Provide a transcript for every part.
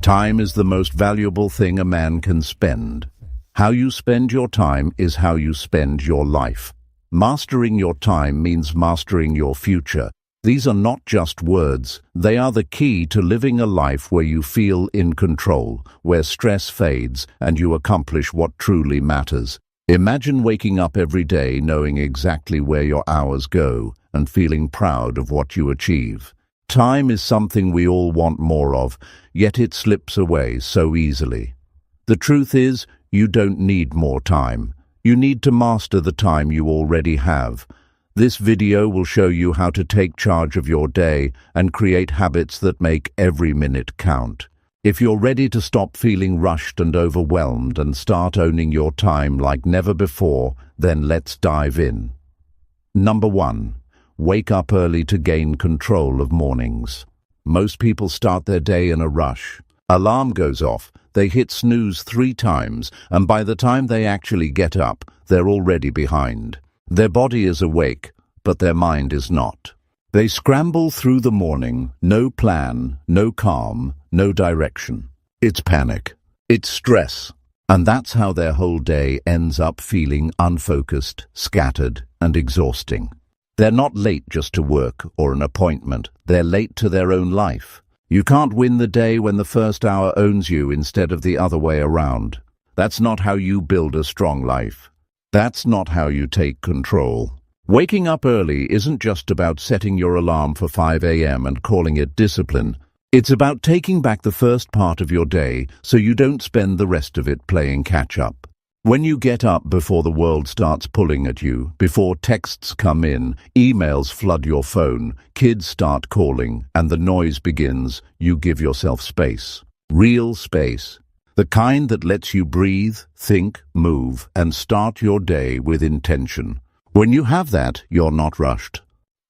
Time is the most valuable thing a man can spend. How you spend your time is how you spend your life. Mastering your time means mastering your future. These are not just words, they are the key to living a life where you feel in control, where stress fades and you accomplish what truly matters. Imagine waking up every day knowing exactly where your hours go and feeling proud of what you achieve. Time is something we all want more of, yet it slips away so easily. The truth is, you don't need more time. You need to master the time you already have. This video will show you how to take charge of your day and create habits that make every minute count. If you're ready to stop feeling rushed and overwhelmed and start owning your time like never before, then let's dive in. Number 1. Wake up early to gain control of mornings. Most people start their day in a rush. Alarm goes off, they hit snooze 3 times, and by the time they actually get up, they're already behind. Their body is awake, but their mind is not. They scramble through the morning, no plan, no calm, no direction. It's panic. It's stress. And that's how their whole day ends up feeling unfocused, scattered, and exhausting. They're not late just to work or an appointment. They're late to their own life. You can't win the day when the first hour owns you instead of the other way around. That's not how you build a strong life. That's not how you take control. Waking up early isn't just about setting your alarm for 5 a.m. and calling it discipline. It's about taking back the first part of your day so you don't spend the rest of it playing catch-up. When you get up before the world starts pulling at you, before texts come in, emails flood your phone, kids start calling, and the noise begins, you give yourself space. Real space. The kind that lets you breathe, think, move, and start your day with intention. When you have that, you're not rushed.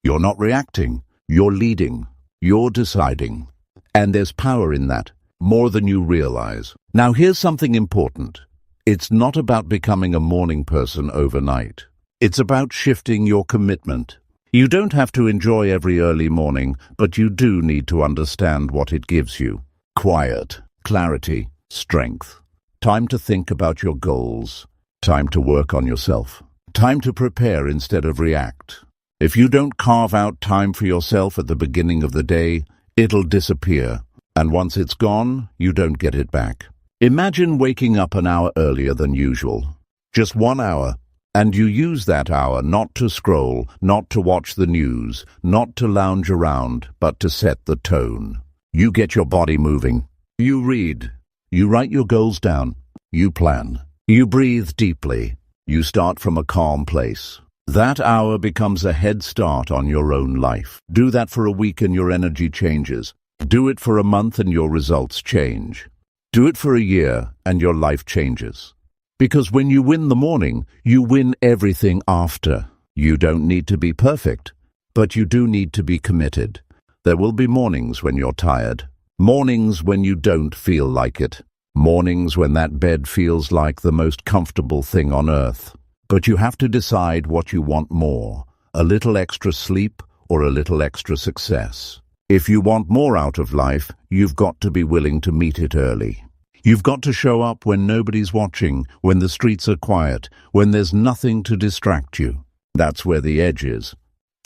You're not reacting. You're leading. You're deciding. And there's power in that, more than you realize. Now here's something important. It's not about becoming a morning person overnight. It's about shifting your commitment. You don't have to enjoy every early morning, but you do need to understand what it gives you. Quiet, clarity, strength. Time to think about your goals. Time to work on yourself. Time to prepare instead of react. If you don't carve out time for yourself at the beginning of the day, it'll disappear. And once it's gone, you don't get it back. Imagine waking up an hour earlier than usual. Just 1 hour. And you use that hour not to scroll, not to watch the news, not to lounge around, but to set the tone. You get your body moving. You read. You write your goals down. You plan. You breathe deeply. You start from a calm place. That hour becomes a head start on your own life. Do that for a week and your energy changes. Do it for a month and your results change. Do it for a year and your life changes. Because when you win the morning, you win everything after. You don't need to be perfect, but you do need to be committed. There will be mornings when you're tired. Mornings when you don't feel like it. Mornings when that bed feels like the most comfortable thing on earth. But you have to decide what you want more, a little extra sleep or a little extra success. If you want more out of life, you've got to be willing to meet it early. You've got to show up when nobody's watching, when the streets are quiet, when there's nothing to distract you. That's where the edge is.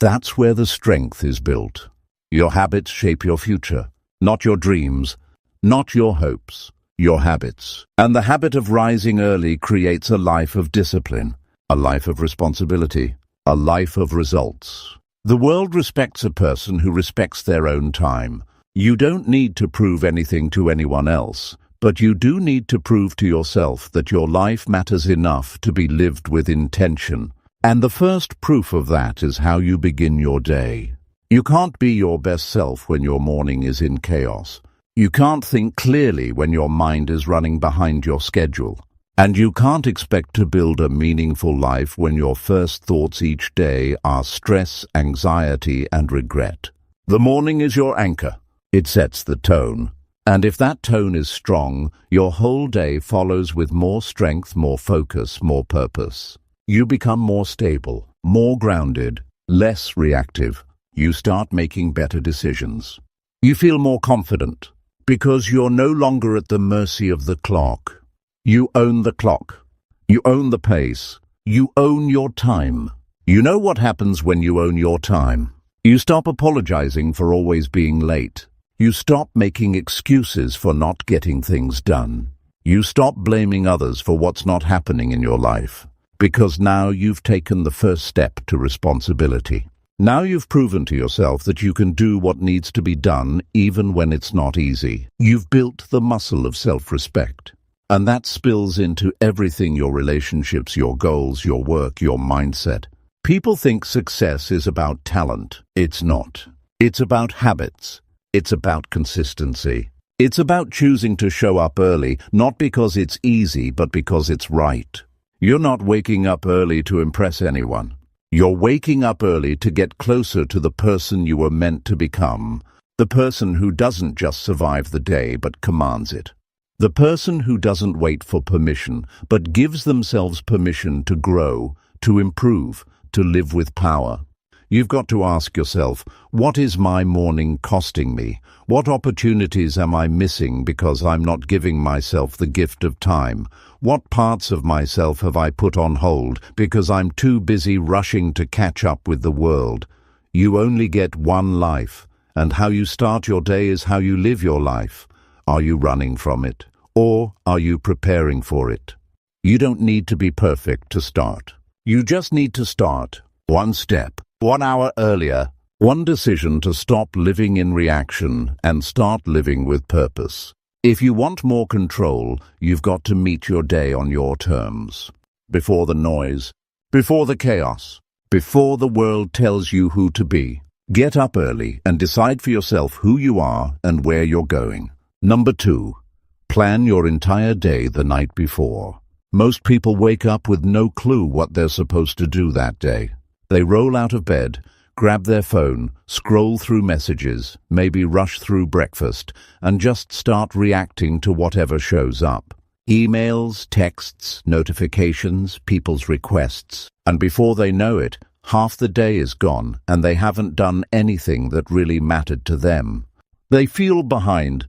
That's where the strength is built. Your habits shape your future, not your dreams, not your hopes, your habits. And the habit of rising early creates a life of discipline, a life of responsibility, a life of results. The world respects a person who respects their own time. You don't need to prove anything to anyone else, but you do need to prove to yourself that your life matters enough to be lived with intention. And the first proof of that is how you begin your day. You can't be your best self when your morning is in chaos. You can't think clearly when your mind is running behind your schedule. And you can't expect to build a meaningful life when your first thoughts each day are stress, anxiety, and regret. The morning is your anchor. It sets the tone. And if that tone is strong, your whole day follows with more strength, more focus, more purpose. You become more stable, more grounded, less reactive. You start making better decisions. You feel more confident, Because you're no longer at the mercy of the clock. You own the clock. You own the pace. You own your time. You know what happens when you own your time. You stop apologizing for always being late. You stop making excuses for not getting things done. You stop blaming others for what's not happening in your life. Because now you've taken the first step to responsibility. Now you've proven to yourself that you can do what needs to be done even when it's not easy. You've built the muscle of self-respect. And that spills into everything: your relationships, your goals, your work, your mindset. People think success is about talent. It's not. It's about habits. It's about consistency. It's about choosing to show up early, not because it's easy, but because it's right. You're not waking up early to impress anyone. You're waking up early to get closer to the person you were meant to become. The person who doesn't just survive the day, but commands it. The person who doesn't wait for permission, but gives themselves permission to grow, to improve, to live with power. You've got to ask yourself, what is my morning costing me? What opportunities am I missing because I'm not giving myself the gift of time? What parts of myself have I put on hold because I'm too busy rushing to catch up with the world? You only get one life, and how you start your day is how you live your life. Are you running from it, or are you preparing for it? You don't need to be perfect to start. You just need to start. One step, 1 hour earlier, one decision to stop living in reaction and start living with purpose. If you want more control, you've got to meet your day on your terms. Before the noise, before the chaos, before the world tells you who to be. Get up early and decide for yourself who you are and where you're going. Number 2, plan your entire day the night before. Most people wake up with no clue what they're supposed to do that day. They roll out of bed, grab their phone, scroll through messages, maybe rush through breakfast, and just start reacting to whatever shows up. Emails, texts, notifications, people's requests. And before they know it, half the day is gone and they haven't done anything that really mattered to them. They feel behind.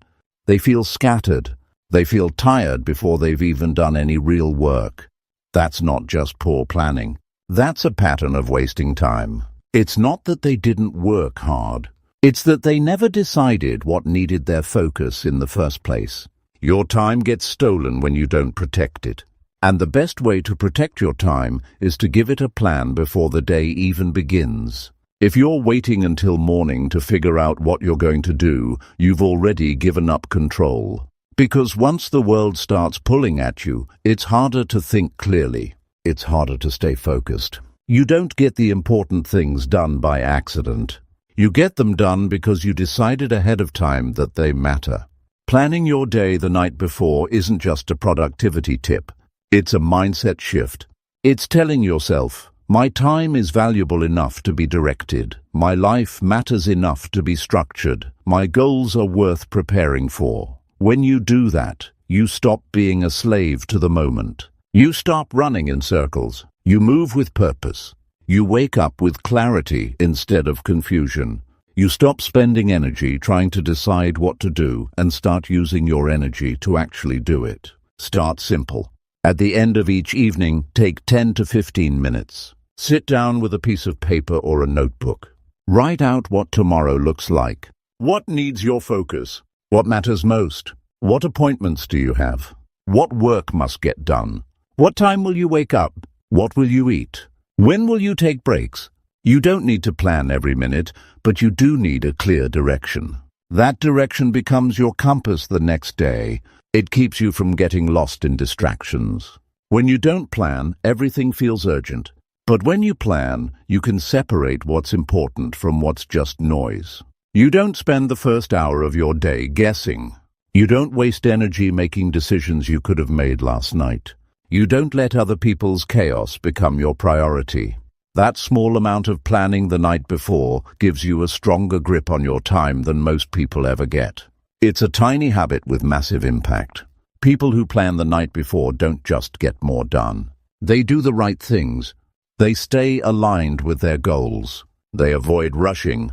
They feel scattered. They feel tired before they've even done any real work. That's not just poor planning. That's a pattern of wasting time. It's not that they didn't work hard. It's that they never decided what needed their focus in the first place. Your time gets stolen when you don't protect it. And the best way to protect your time is to give it a plan before the day even begins. If you're waiting until morning to figure out what you're going to do, you've already given up control. Because once the world starts pulling at you, it's harder to think clearly. It's harder to stay focused. You don't get the important things done by accident. You get them done because you decided ahead of time that they matter. Planning your day the night before isn't just a productivity tip. It's a mindset shift. It's telling yourself, my time is valuable enough to be directed. My life matters enough to be structured. My goals are worth preparing for. When you do that, you stop being a slave to the moment. You stop running in circles. You move with purpose. You wake up with clarity instead of confusion. You stop spending energy trying to decide what to do and start using your energy to actually do it. Start simple. At the end of each evening, take 10 to 15 minutes. Sit down with a piece of paper or a notebook. Write out what tomorrow looks like. What needs your focus? What matters most? What appointments do you have? What work must get done? What time will you wake up? What will you eat? When will you take breaks? You don't need to plan every minute, but you do need a clear direction. That direction becomes your compass the next day. It keeps you from getting lost in distractions. When you don't plan, everything feels urgent. But when you plan, you can separate what's important from what's just noise. You don't spend the first hour of your day guessing. You don't waste energy making decisions you could have made last night. You don't let other people's chaos become your priority. That small amount of planning the night before gives you a stronger grip on your time than most people ever get. It's a tiny habit with massive impact. People who plan the night before don't just get more done. They do the right things. They stay aligned with their goals. They avoid rushing.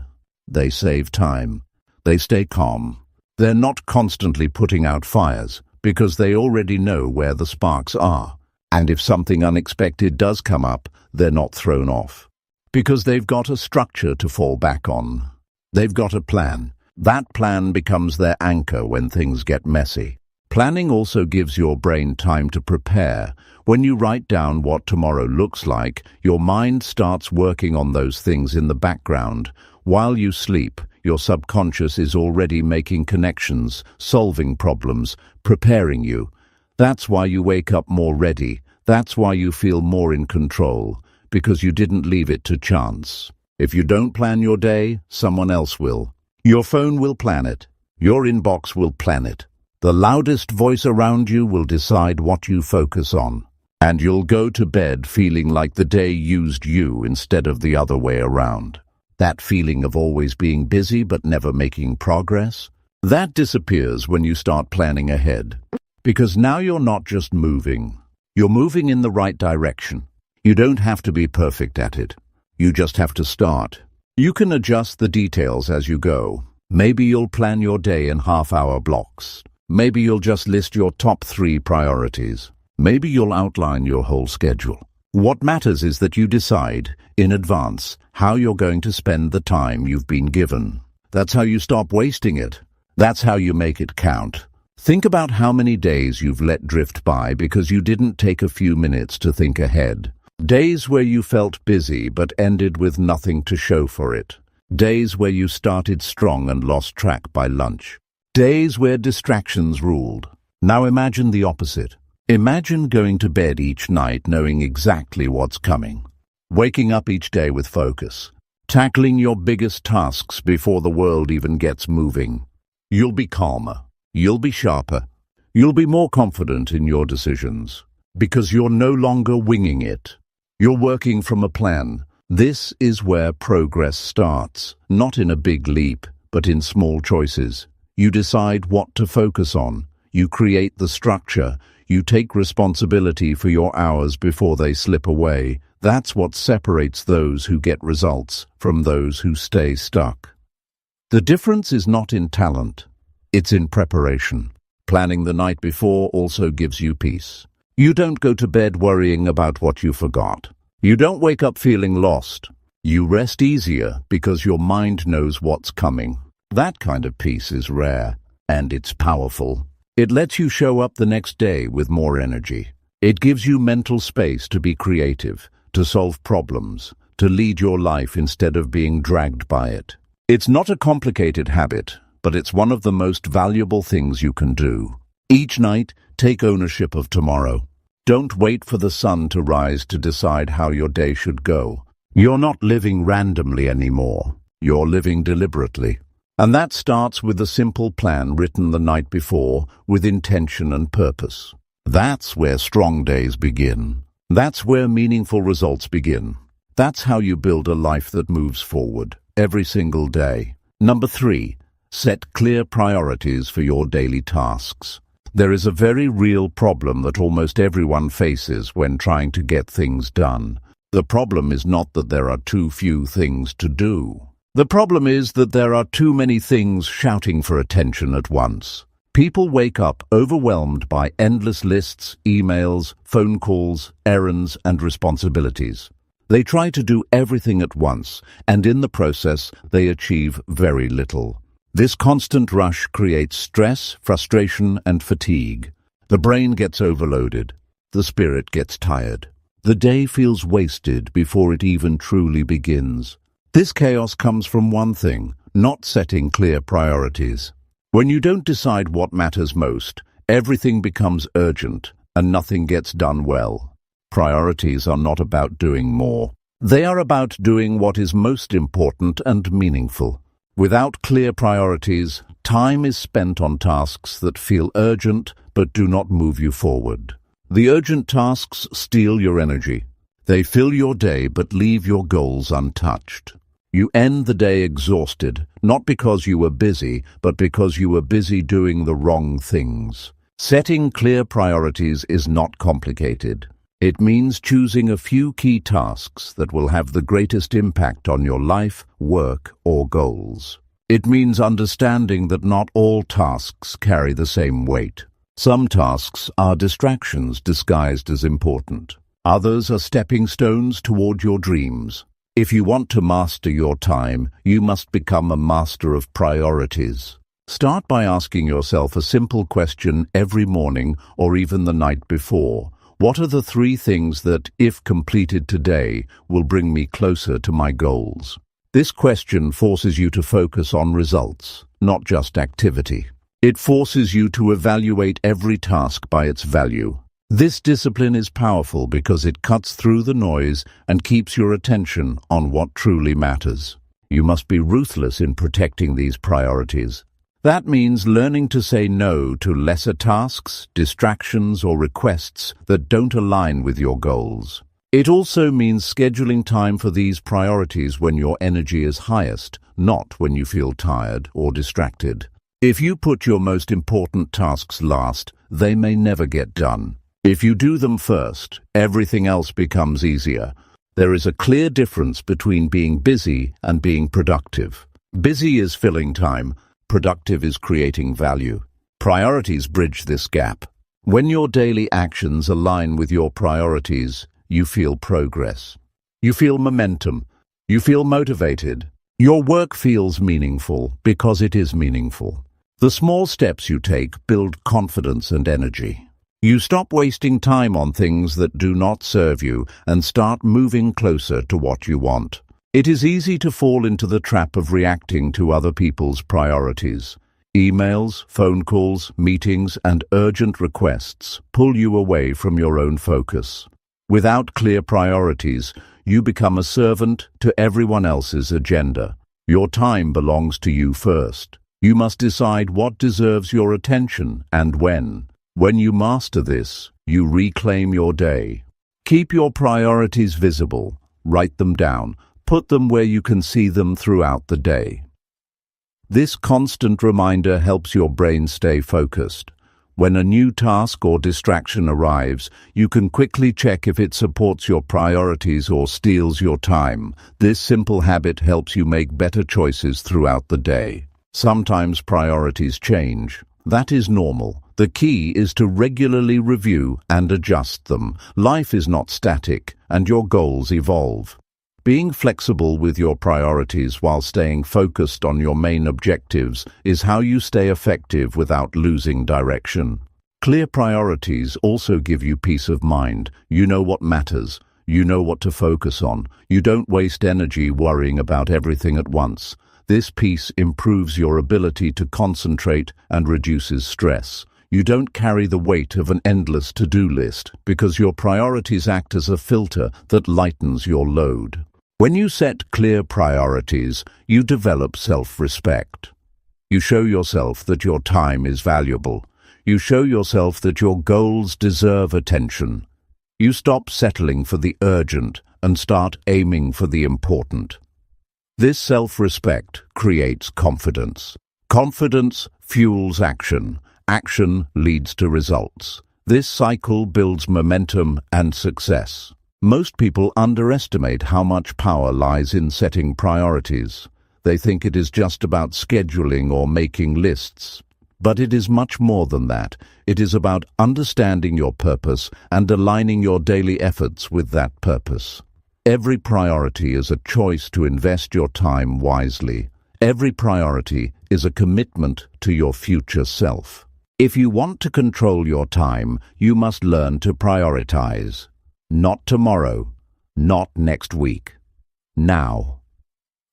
They save time. They stay calm. They're not constantly putting out fires because they already know where the sparks are. And if something unexpected does come up, they're not thrown off. Because they've got a structure to fall back on. They've got a plan. That plan becomes their anchor when things get messy. Planning also gives your brain time to prepare. When you write down what tomorrow looks like, your mind starts working on those things in the background. While you sleep, your subconscious is already making connections, solving problems, preparing you. That's why you wake up more ready. That's why you feel more in control, because you didn't leave it to chance. If you don't plan your day, someone else will. Your phone will plan it. Your inbox will plan it. The loudest voice around you will decide what you focus on. And you'll go to bed feeling like the day used you instead of the other way around. That feeling of always being busy but never making progress, that disappears when you start planning ahead. Because now you're not just moving. You're moving in the right direction. You don't have to be perfect at it. You just have to start. You can adjust the details as you go. Maybe you'll plan your day in half-hour blocks. Maybe you'll just list your top 3 priorities. Maybe you'll outline your whole schedule. What matters is that you decide, in advance, how you're going to spend the time you've been given. That's how you stop wasting it. That's how you make it count. Think about how many days you've let drift by because you didn't take a few minutes to think ahead. Days where you felt busy but ended with nothing to show for it. Days where you started strong and lost track by lunch. Days where distractions ruled. Now imagine the opposite. Imagine going to bed each night knowing exactly what's coming. Waking up each day with focus. Tackling your biggest tasks before the world even gets moving. You'll be calmer. You'll be sharper. You'll be more confident in your decisions. Because you're no longer winging it. You're working from a plan. This is where progress starts. Not in a big leap, but in small choices. You decide what to focus on. You create the structure. You take responsibility for your hours before they slip away. That's what separates those who get results from those who stay stuck. The difference is not in talent. It's in preparation. Planning the night before also gives you peace. You don't go to bed worrying about what you forgot. You don't wake up feeling lost. You rest easier because your mind knows what's coming. That kind of peace is rare, and it's powerful. It lets you show up the next day with more energy. It gives you mental space to be creative, to solve problems, to lead your life instead of being dragged by it. It's not a complicated habit, but it's one of the most valuable things you can do. Each night, take ownership of tomorrow. Don't wait for the sun to rise to decide how your day should go. You're not living randomly anymore. You're living deliberately. And that starts with a simple plan written the night before with intention and purpose. That's where strong days begin. That's where meaningful results begin. That's how you build a life that moves forward every single day. Number 3, set clear priorities for your daily tasks. There is a very real problem that almost everyone faces when trying to get things done. The problem is not that there are too few things to do. The problem is that there are too many things shouting for attention at once. People wake up overwhelmed by endless lists, emails, phone calls, errands, and responsibilities. They try to do everything at once, and in the process, they achieve very little. This constant rush creates stress, frustration, and fatigue. The brain gets overloaded. The spirit gets tired. The day feels wasted before it even truly begins. This chaos comes from one thing, not setting clear priorities. When you don't decide what matters most, everything becomes urgent and nothing gets done well. Priorities are not about doing more. They are about doing what is most important and meaningful. Without clear priorities, time is spent on tasks that feel urgent but do not move you forward. The urgent tasks steal your energy. They fill your day but leave your goals untouched. You end the day exhausted, not because you were busy, but because you were busy doing the wrong things. Setting clear priorities is not complicated. It means choosing a few key tasks that will have the greatest impact on your life, work, or goals. It means understanding that not all tasks carry the same weight. Some tasks are distractions disguised as important. Others are stepping stones toward your dreams. If you want to master your time, you must become a master of priorities. Start by asking yourself a simple question every morning or even the night before. What are the 3 things that, if completed today, will bring me closer to my goals? This question forces you to focus on results, not just activity. It forces you to evaluate every task by its value. This discipline is powerful because it cuts through the noise and keeps your attention on what truly matters. You must be ruthless in protecting these priorities. That means learning to say no to lesser tasks, distractions, or requests that don't align with your goals. It also means scheduling time for these priorities when your energy is highest, not when you feel tired or distracted. If you put your most important tasks last, they may never get done. If you do them first, everything else becomes easier. There is a clear difference between being busy and being productive. Busy is filling time. Productive is creating value. Priorities bridge this gap. When your daily actions align with your priorities, you feel progress. You feel momentum. You feel motivated. Your work feels meaningful because it is meaningful. The small steps you take build confidence and energy. You stop wasting time on things that do not serve you and start moving closer to what you want. It is easy to fall into the trap of reacting to other people's priorities. Emails, phone calls, meetings, and urgent requests pull you away from your own focus. Without clear priorities, you become a servant to everyone else's agenda. Your time belongs to you first. You must decide what deserves your attention and when. When you master this, you reclaim your day. Keep your priorities visible. Write them down. Put them where you can see them throughout the day. This constant reminder helps your brain stay focused. When a new task or distraction arrives, you can quickly check if it supports your priorities or steals your time. This simple habit helps you make better choices throughout the day. Sometimes priorities change. That is normal. The key is to regularly review and adjust them. Life is not static, and your goals evolve. Being flexible with your priorities while staying focused on your main objectives is how you stay effective without losing direction. Clear priorities also give you peace of mind. You know what matters. You know what to focus on. You don't waste energy worrying about everything at once. This peace improves your ability to concentrate and reduces stress. You don't carry the weight of an endless to-do list because your priorities act as a filter that lightens your load. When you set clear priorities, you develop self-respect. You show yourself that your time is valuable. You show yourself that your goals deserve attention. You stop settling for the urgent and start aiming for the important. This self-respect creates confidence. Confidence fuels action. Action leads to results. This cycle builds momentum and success. Most people underestimate how much power lies in setting priorities. They think it is just about scheduling or making lists. But it is much more than that. It is about understanding your purpose and aligning your daily efforts with that purpose. Every priority is a choice to invest your time wisely. Every priority is a commitment to your future self. If you want to control your time, you must learn to prioritize. Not tomorrow, not next week. Now.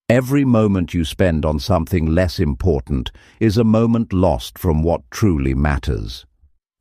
Every moment you spend on something less important is a moment lost from what truly matters.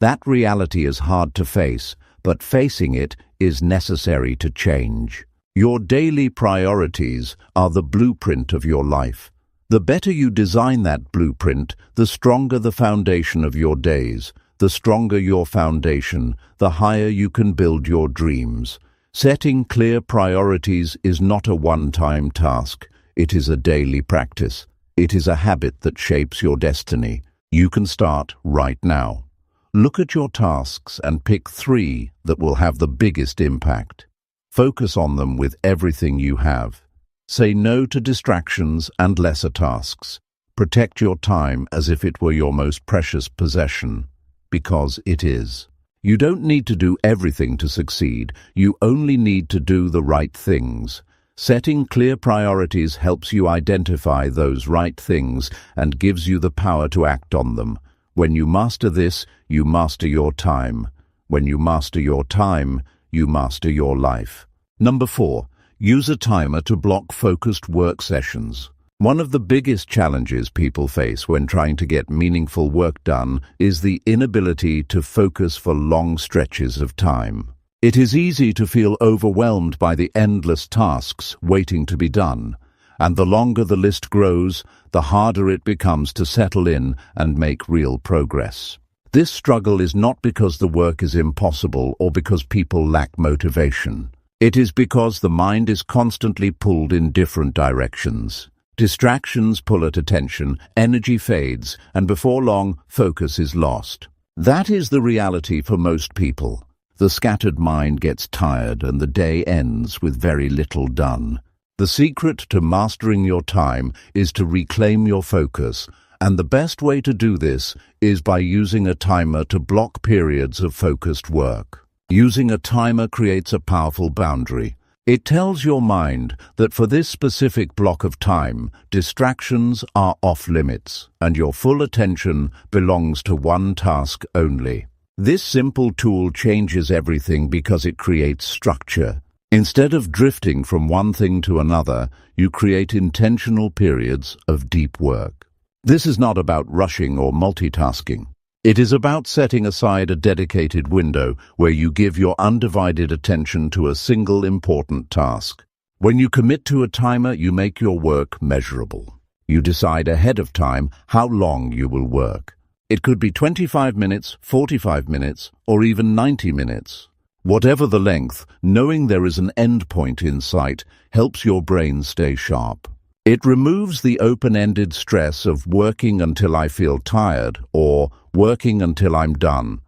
That reality is hard to face, but facing it is necessary to change. Your daily priorities are the blueprint of your life. The better you design that blueprint, the stronger the foundation of your days. The stronger your foundation, the higher you can build your dreams. Setting clear priorities is not a one-time task. It is a daily practice. It is a habit that shapes your destiny. You can start right now. Look at your tasks and pick 3 that will have the biggest impact. Focus on them with everything you have. Say no to distractions and lesser tasks. Protect your time as if it were your most precious possession, because it is. You don't need to do everything to succeed. You only need to do the right things. Setting clear priorities helps you identify those right things and gives you the power to act on them. When you master this, you master your time. When you master your time, you master your life. Number 4. Use a timer to block focused work sessions. One of the biggest challenges people face when trying to get meaningful work done is the inability to focus for long stretches of time. It is easy to feel overwhelmed by the endless tasks waiting to be done, and the longer the list grows, the harder it becomes to settle in and make real progress. This struggle is not because the work is impossible or because people lack motivation. It is because the mind is constantly pulled in different directions. Distractions pull at attention, energy fades, and before long, focus is lost. That is the reality for most people. The scattered mind gets tired and the day ends with very little done. The secret to mastering your time is to reclaim your focus, and the best way to do this is by using a timer to block periods of focused work. Using a timer creates a powerful boundary. It tells your mind that for this specific block of time, distractions are off limits, and your full attention belongs to one task only. This simple tool changes everything because it creates structure. Instead of drifting from one thing to another, you create intentional periods of deep work. This is not about rushing or multitasking. It is about setting aside a dedicated window where you give your undivided attention to a single important task. When you commit to a timer, you make your work measurable. You decide ahead of time how long you will work. It could be 25 minutes, 45 minutes, or even 90 minutes. Whatever the length, knowing there is an end point in sight helps your brain stay sharp. It removes the open-ended stress of working until I feel tired or working until I'm done.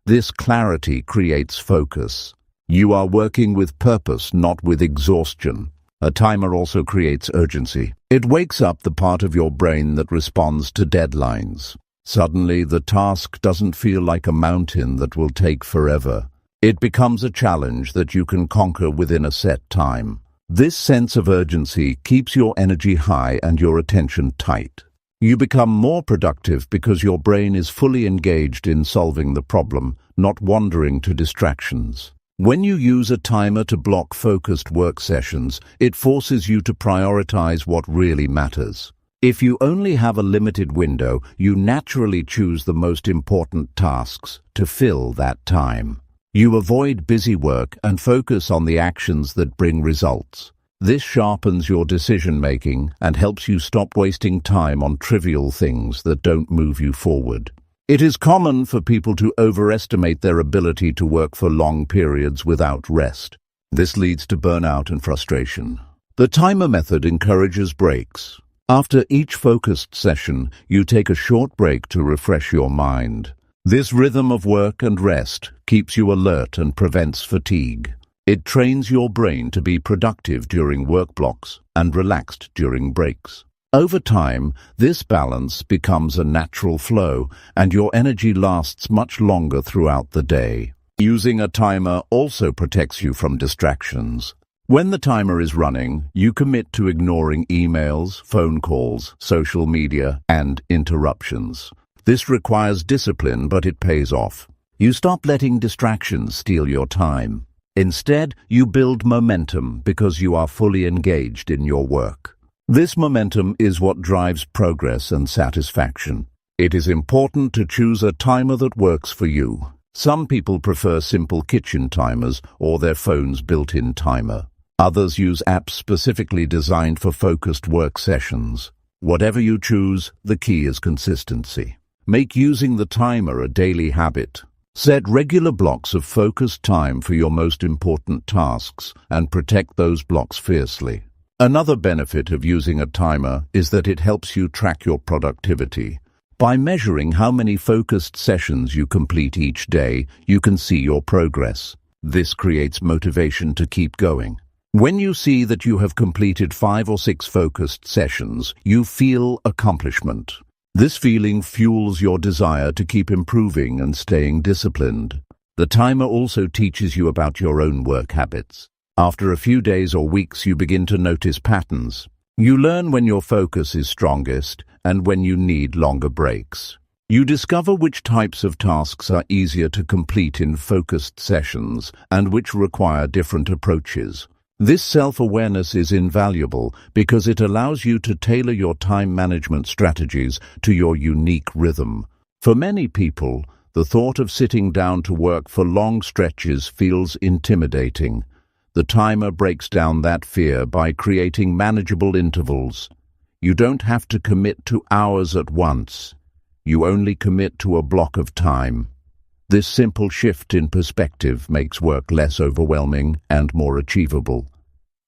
This clarity creates focus. You are working with purpose, not with exhaustion. A timer also creates urgency. It wakes up the part of your brain that responds to deadlines. Suddenly, the task doesn't feel like a mountain that will take forever. It becomes a challenge that you can conquer within a set time. This sense of urgency keeps your energy high and your attention tight. You become more productive because your brain is fully engaged in solving the problem, not wandering to distractions. When you use a timer to block focused work sessions, it forces you to prioritize what really matters. If you only have a limited window, you naturally choose the most important tasks to fill that time. You avoid busy work and focus on the actions that bring results. This sharpens your decision-making and helps you stop wasting time on trivial things that don't move you forward. It is common for people to overestimate their ability to work for long periods without rest. This leads to burnout and frustration. The timer method encourages breaks. After each focused session, you take a short break to refresh your mind. This rhythm of work and rest keeps you alert and prevents fatigue. It trains your brain to be productive during work blocks and relaxed during breaks. Over time, this balance becomes a natural flow, and your energy lasts much longer throughout the day. Using a timer also protects you from distractions. When the timer is running, you commit to ignoring emails, phone calls, social media, and interruptions. This requires discipline, but it pays off. You stop letting distractions steal your time. Instead, you build momentum because you are fully engaged in your work. This momentum is what drives progress and satisfaction. It is important to choose a timer that works for you. Some people prefer simple kitchen timers or their phone's built-in timer. Others use apps specifically designed for focused work sessions. Whatever you choose, the key is consistency. Make using the timer a daily habit. Set regular blocks of focused time for your most important tasks and protect those blocks fiercely. Another benefit of using a timer is that it helps you track your productivity. By measuring how many focused sessions you complete each day, you can see your progress. This creates motivation to keep going. When you see that you have completed 5 or 6 focused sessions, you feel accomplishment. This feeling fuels your desire to keep improving and staying disciplined. The timer also teaches you about your own work habits. After a few days or weeks, you begin to notice patterns. You learn when your focus is strongest and when you need longer breaks. You discover which types of tasks are easier to complete in focused sessions and which require different approaches. This self-awareness is invaluable because it allows you to tailor your time management strategies to your unique rhythm. For many people, the thought of sitting down to work for long stretches feels intimidating. The timer breaks down that fear by creating manageable intervals. You don't have to commit to hours at once. You only commit to a block of time. This simple shift in perspective makes work less overwhelming and more achievable.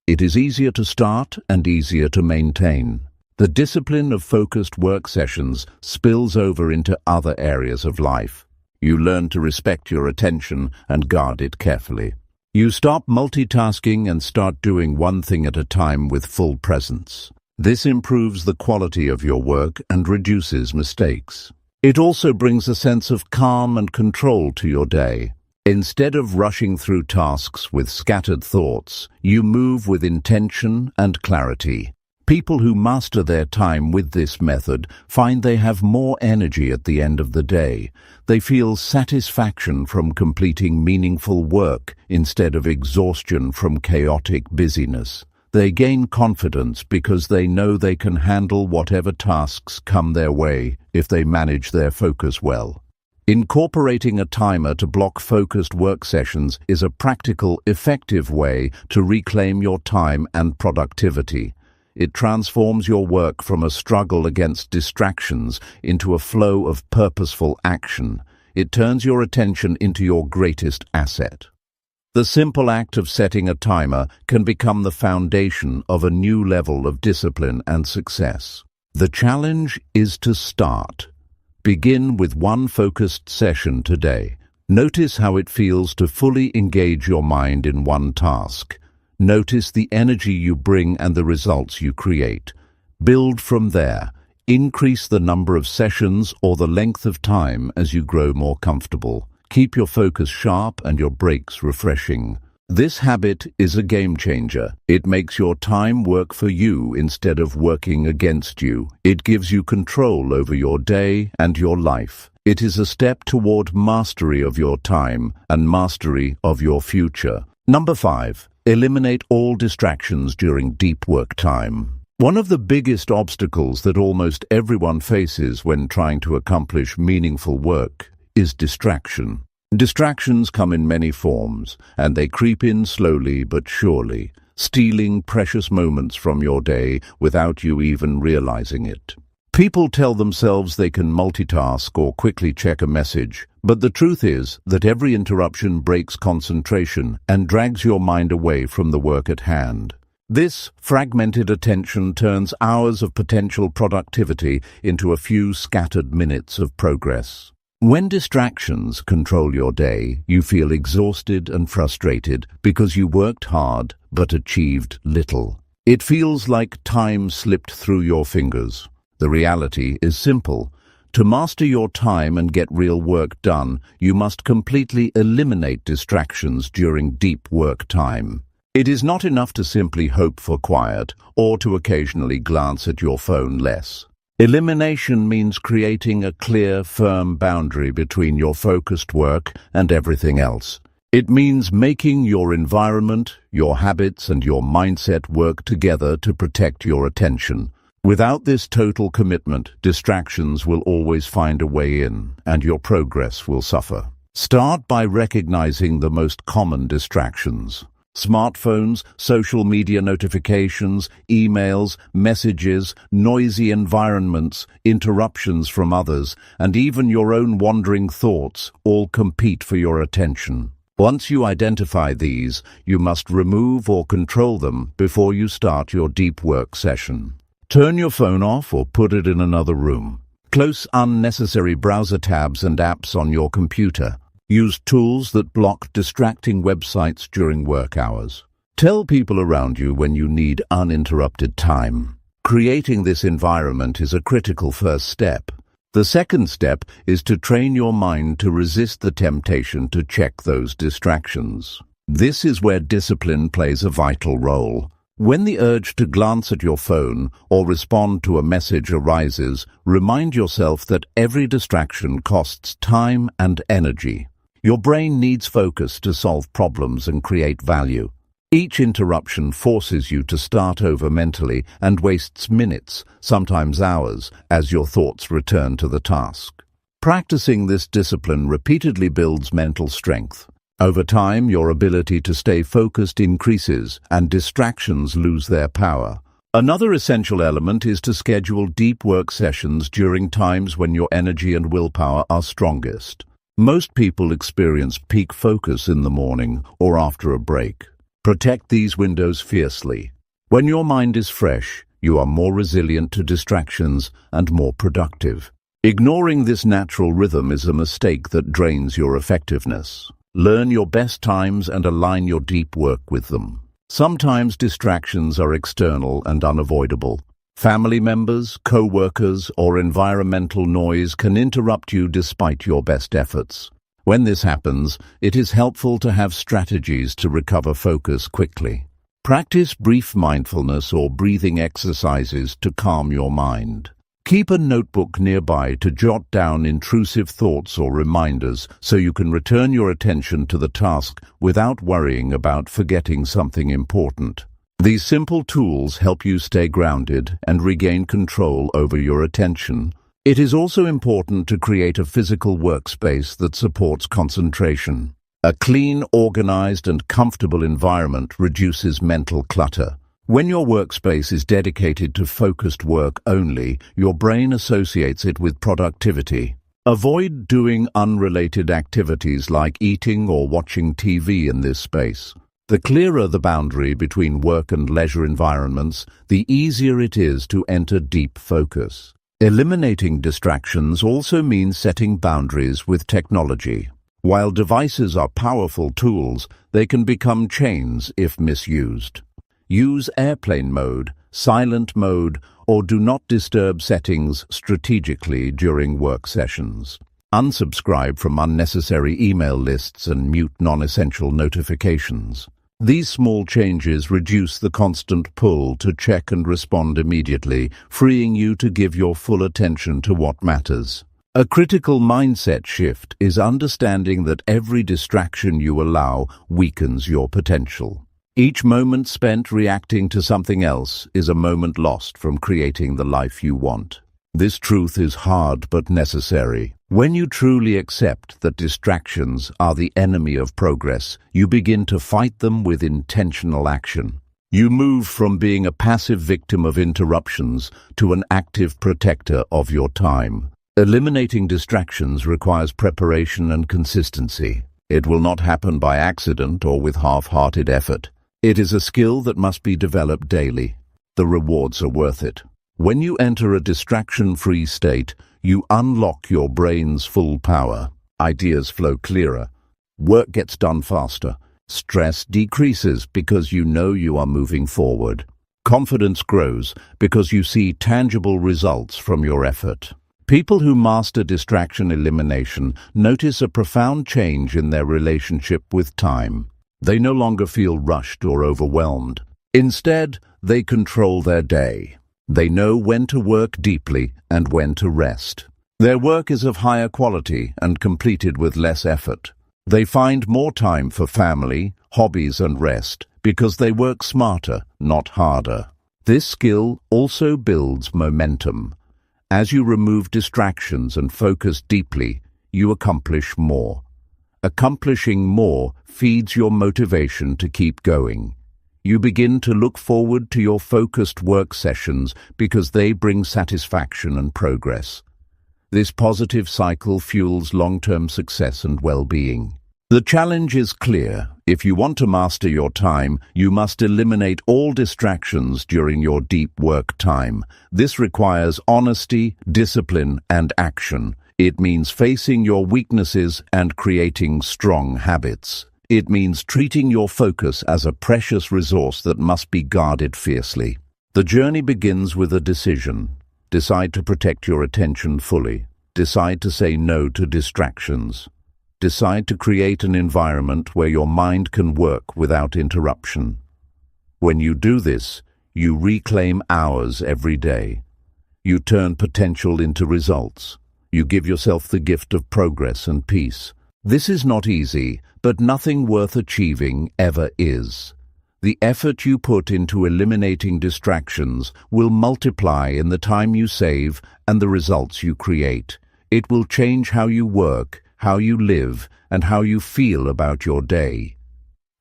It is easier to start and easier to maintain. The discipline of focused work sessions spills over into other areas of life. You learn to respect your attention and guard it carefully. You stop multitasking and start doing one thing at a time with full presence. This improves the quality of your work and reduces mistakes. It also brings a sense of calm and control to your day. Instead of rushing through tasks with scattered thoughts, you move with intention and clarity. People who master their time with this method find they have more energy at the end of the day. They feel satisfaction from completing meaningful work instead of exhaustion from chaotic busyness. They gain confidence because they know they can handle whatever tasks come their way if they manage their focus well. Incorporating a timer to block focused work sessions is a practical, effective way to reclaim your time and productivity. It transforms your work from a struggle against distractions into a flow of purposeful action. It turns your attention into your greatest asset. The simple act of setting a timer can become the foundation of a new level of discipline and success. The challenge is to start. Begin with one focused session today. Notice how it feels to fully engage your mind in one task. Notice the energy you bring and the results you create. Build from there. Increase the number of sessions or the length of time as you grow more comfortable. Keep your focus sharp and your breaks refreshing. This habit is a game changer. It makes your time work for you instead of working against you. It gives you control over your day and your life. It is a step toward mastery of your time and mastery of your future. Number 5. Eliminate all distractions during deep work time. One of the biggest obstacles that almost everyone faces when trying to accomplish meaningful work is distraction. Distractions come in many forms, and they creep in slowly but surely, stealing precious moments from your day without you even realizing it. People tell themselves they can multitask or quickly check a message, but the truth is that every interruption breaks concentration and drags your mind away from the work at hand. This fragmented attention turns hours of potential productivity into a few scattered minutes of progress. When distractions control your day, you feel exhausted and frustrated because you worked hard but achieved little. It feels like time slipped through your fingers. The reality is simple. To master your time and get real work done, you must completely eliminate distractions during deep work time. It is not enough to simply hope for quiet or to occasionally glance at your phone less. Elimination means creating a clear, firm boundary between your focused work and everything else. It means making your environment, your habits, and your mindset work together to protect your attention. Without this total commitment, distractions will always find a way in, and your progress will suffer. Start by recognizing the most common distractions. Smartphones, social media notifications, emails, messages, noisy environments, interruptions from others, and even your own wandering thoughts all compete for your attention. Once you identify these, you must remove or control them before you start your deep work session. Turn your phone off or put it in another room. Close unnecessary browser tabs and apps on your computer. Use tools that block distracting websites during work hours. Tell people around you when you need uninterrupted time. Creating this environment is a critical first step. The second step is to train your mind to resist the temptation to check those distractions. This is where discipline plays a vital role. When the urge to glance at your phone or respond to a message arises, remind yourself that every distraction costs time and energy. Your brain needs focus to solve problems and create value. Each interruption forces you to start over mentally and wastes minutes, sometimes hours, as your thoughts return to the task. Practicing this discipline repeatedly builds mental strength. Over time, your ability to stay focused increases and distractions lose their power. Another essential element is to schedule deep work sessions during times when your energy and willpower are strongest. Most people experience peak focus in the morning or after a break. Protect these windows fiercely. When your mind is fresh, you are more resilient to distractions and more productive. Ignoring this natural rhythm is a mistake that drains your effectiveness. Learn your best times and align your deep work with them. Sometimes distractions are external and unavoidable. Family members, co-workers, or environmental noise can interrupt you despite your best efforts. When this happens, it is helpful to have strategies to recover focus quickly. Practice brief mindfulness or breathing exercises to calm your mind. Keep a notebook nearby to jot down intrusive thoughts or reminders so you can return your attention to the task without worrying about forgetting something important. These simple tools help you stay grounded and regain control over your attention. It is also important to create a physical workspace that supports concentration. A clean, organized, and comfortable environment reduces mental clutter. When your workspace is dedicated to focused work only, your brain associates it with productivity. Avoid doing unrelated activities like eating or watching TV in this space. The clearer the boundary between work and leisure environments, the easier it is to enter deep focus. Eliminating distractions also means setting boundaries with technology. While devices are powerful tools, they can become chains if misused. Use airplane mode, silent mode, or do not disturb settings strategically during work sessions. Unsubscribe from unnecessary email lists and mute non-essential notifications. These small changes reduce the constant pull to check and respond immediately, freeing you to give your full attention to what matters. A critical mindset shift is understanding that every distraction you allow weakens your potential. Each moment spent reacting to something else is a moment lost from creating the life you want. This truth is hard but necessary. When you truly accept that distractions are the enemy of progress, you begin to fight them with intentional action. You move from being a passive victim of interruptions to an active protector of your time. Eliminating distractions requires preparation and consistency. It will not happen by accident or with half-hearted effort. It is a skill that must be developed daily. The rewards are worth it. When you enter a distraction-free state, you unlock your brain's full power. Ideas flow clearer. Work gets done faster. Stress decreases because you know you are moving forward. Confidence grows because you see tangible results from your effort. People who master distraction elimination notice a profound change in their relationship with time. They no longer feel rushed or overwhelmed. Instead, they control their day. They know when to work deeply and when to rest. Their work is of higher quality and completed with less effort. They find more time for family, hobbies, and rest because they work smarter, not harder. This skill also builds momentum. As you remove distractions and focus deeply, you accomplish more. Accomplishing more feeds your motivation to keep going. You begin to look forward to your focused work sessions because they bring satisfaction and progress. This positive cycle fuels long-term success and well-being. The challenge is clear. If you want to master your time, you must eliminate all distractions during your deep work time. This requires honesty, discipline, and action. It means facing your weaknesses and creating strong habits. It means treating your focus as a precious resource that must be guarded fiercely. The journey begins with a decision. Decide to protect your attention fully. Decide to say no to distractions. Decide to create an environment where your mind can work without interruption. When you do this, you reclaim hours every day. You turn potential into results. You give yourself the gift of progress and peace. This is not easy, but nothing worth achieving ever is. The effort you put into eliminating distractions will multiply in the time you save and the results you create. It will change how you work, how you live, and how you feel about your day.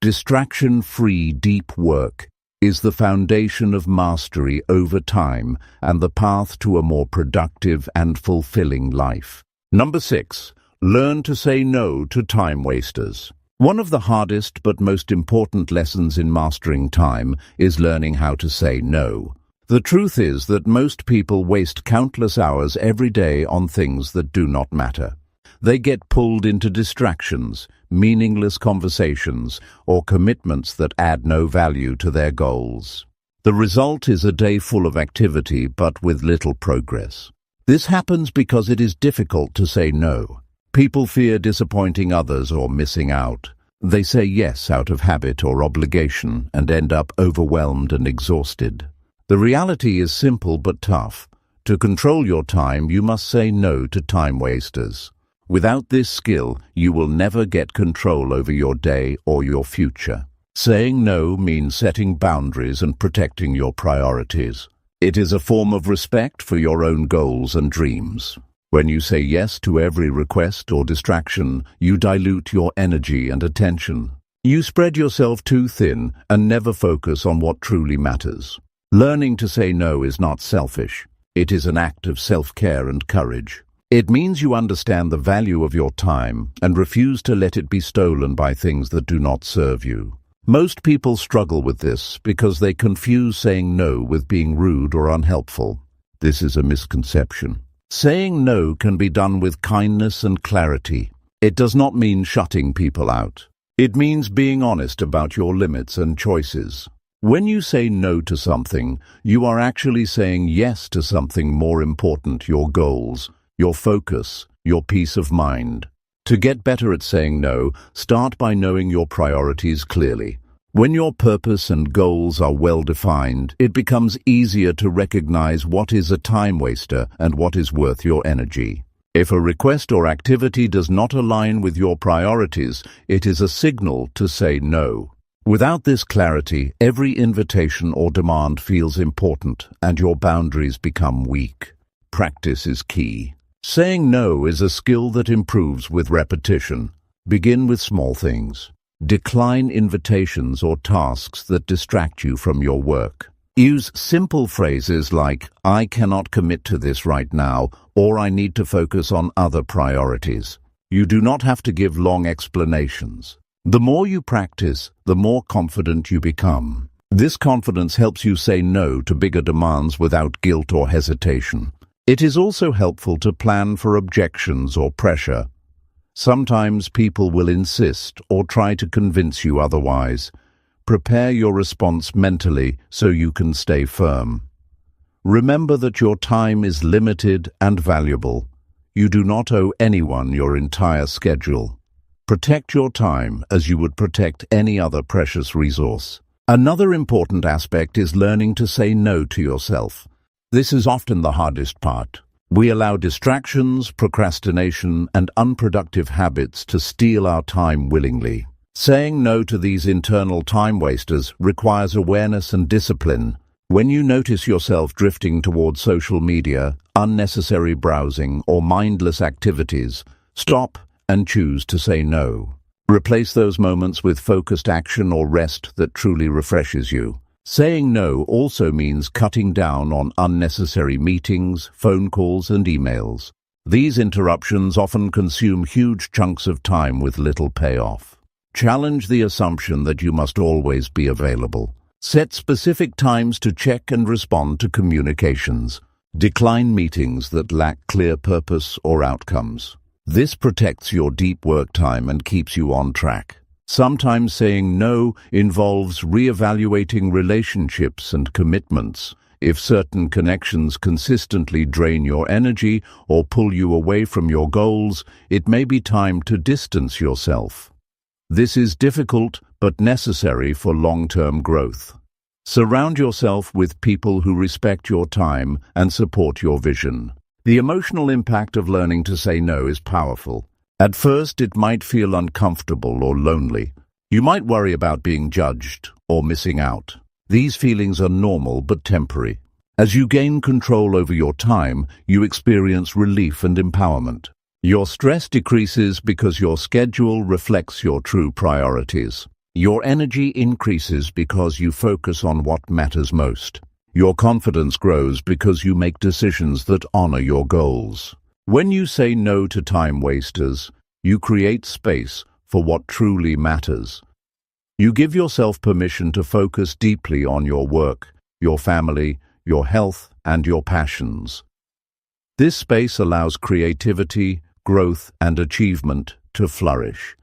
Distraction-free deep work is the foundation of mastery over time and the path to a more productive and fulfilling life. Number 6. Learn to say no to time wasters. One of the hardest but most important lessons in mastering time is learning how to say no. The truth is that most people waste countless hours every day on things that do not matter. They get pulled into distractions, meaningless conversations, or commitments that add no value to their goals. The result is a day full of activity but with little progress. This happens because it is difficult to say no. People fear disappointing others or missing out. They say yes out of habit or obligation and end up overwhelmed and exhausted. The reality is simple but tough. To control your time, you must say no to time wasters. Without this skill, you will never get control over your day or your future. Saying no means setting boundaries and protecting your priorities. It is a form of respect for your own goals and dreams. When you say yes to every request or distraction, you dilute your energy and attention. You spread yourself too thin and never focus on what truly matters. Learning to say no is not selfish. It is an act of self-care and courage. It means you understand the value of your time and refuse to let it be stolen by things that do not serve you. Most people struggle with this because they confuse saying no with being rude or unhelpful. This is a misconception. Saying no can be done with kindness and clarity. It does not mean shutting people out. It means being honest about your limits and choices. When you say no to something, you are actually saying yes to something more important: your goals, your focus, your peace of mind. To get better at saying no, start by knowing your priorities clearly. When your purpose and goals are well defined, it becomes easier to recognize what is a time waster and what is worth your energy. If a request or activity does not align with your priorities, it is a signal to say no. Without this clarity, every invitation or demand feels important and your boundaries become weak. Practice is key. Saying no is a skill that improves with repetition. Begin with small things. Decline invitations or tasks that distract you from your work. Use simple phrases like, "I cannot commit to this right now," or "I need to focus on other priorities." You do not have to give long explanations. The more you practice, the more confident you become. This confidence helps you say no to bigger demands without guilt or hesitation. It is also helpful to plan for objections or pressure. Sometimes people will insist or try to convince you otherwise. Prepare your response mentally so you can stay firm. Remember that your time is limited and valuable. You do not owe anyone your entire schedule. Protect your time as you would protect any other precious resource. Another important aspect is learning to say no to yourself. This is often the hardest part. We allow distractions, procrastination, and unproductive habits to steal our time willingly. Saying no to these internal time wasters requires awareness and discipline. When you notice yourself drifting towards social media, unnecessary browsing, or mindless activities, stop and choose to say no. Replace those moments with focused action or rest that truly refreshes you. Saying no also means cutting down on unnecessary meetings, phone calls, and emails. These interruptions often consume huge chunks of time with little payoff. Challenge the assumption that you must always be available. Set specific times to check and respond to communications. Decline meetings that lack clear purpose or outcomes. This protects your deep work time and keeps you on track. Sometimes saying no involves reevaluating relationships and commitments. If certain connections consistently drain your energy or pull you away from your goals, it may be time to distance yourself. This is difficult but necessary for long-term growth. Surround yourself with people who respect your time and support your vision. The emotional impact of learning to say no is powerful. At first, it might feel uncomfortable or lonely. You might worry about being judged or missing out. These feelings are normal but temporary. As you gain control over your time, you experience relief and empowerment. Your stress decreases because your schedule reflects your true priorities. Your energy increases because you focus on what matters most. Your confidence grows because you make decisions that honor your goals. When you say no to time wasters, you create space for what truly matters. You give yourself permission to focus deeply on your work, your family, your health, and your passions. This space allows creativity, growth, and achievement to flourish.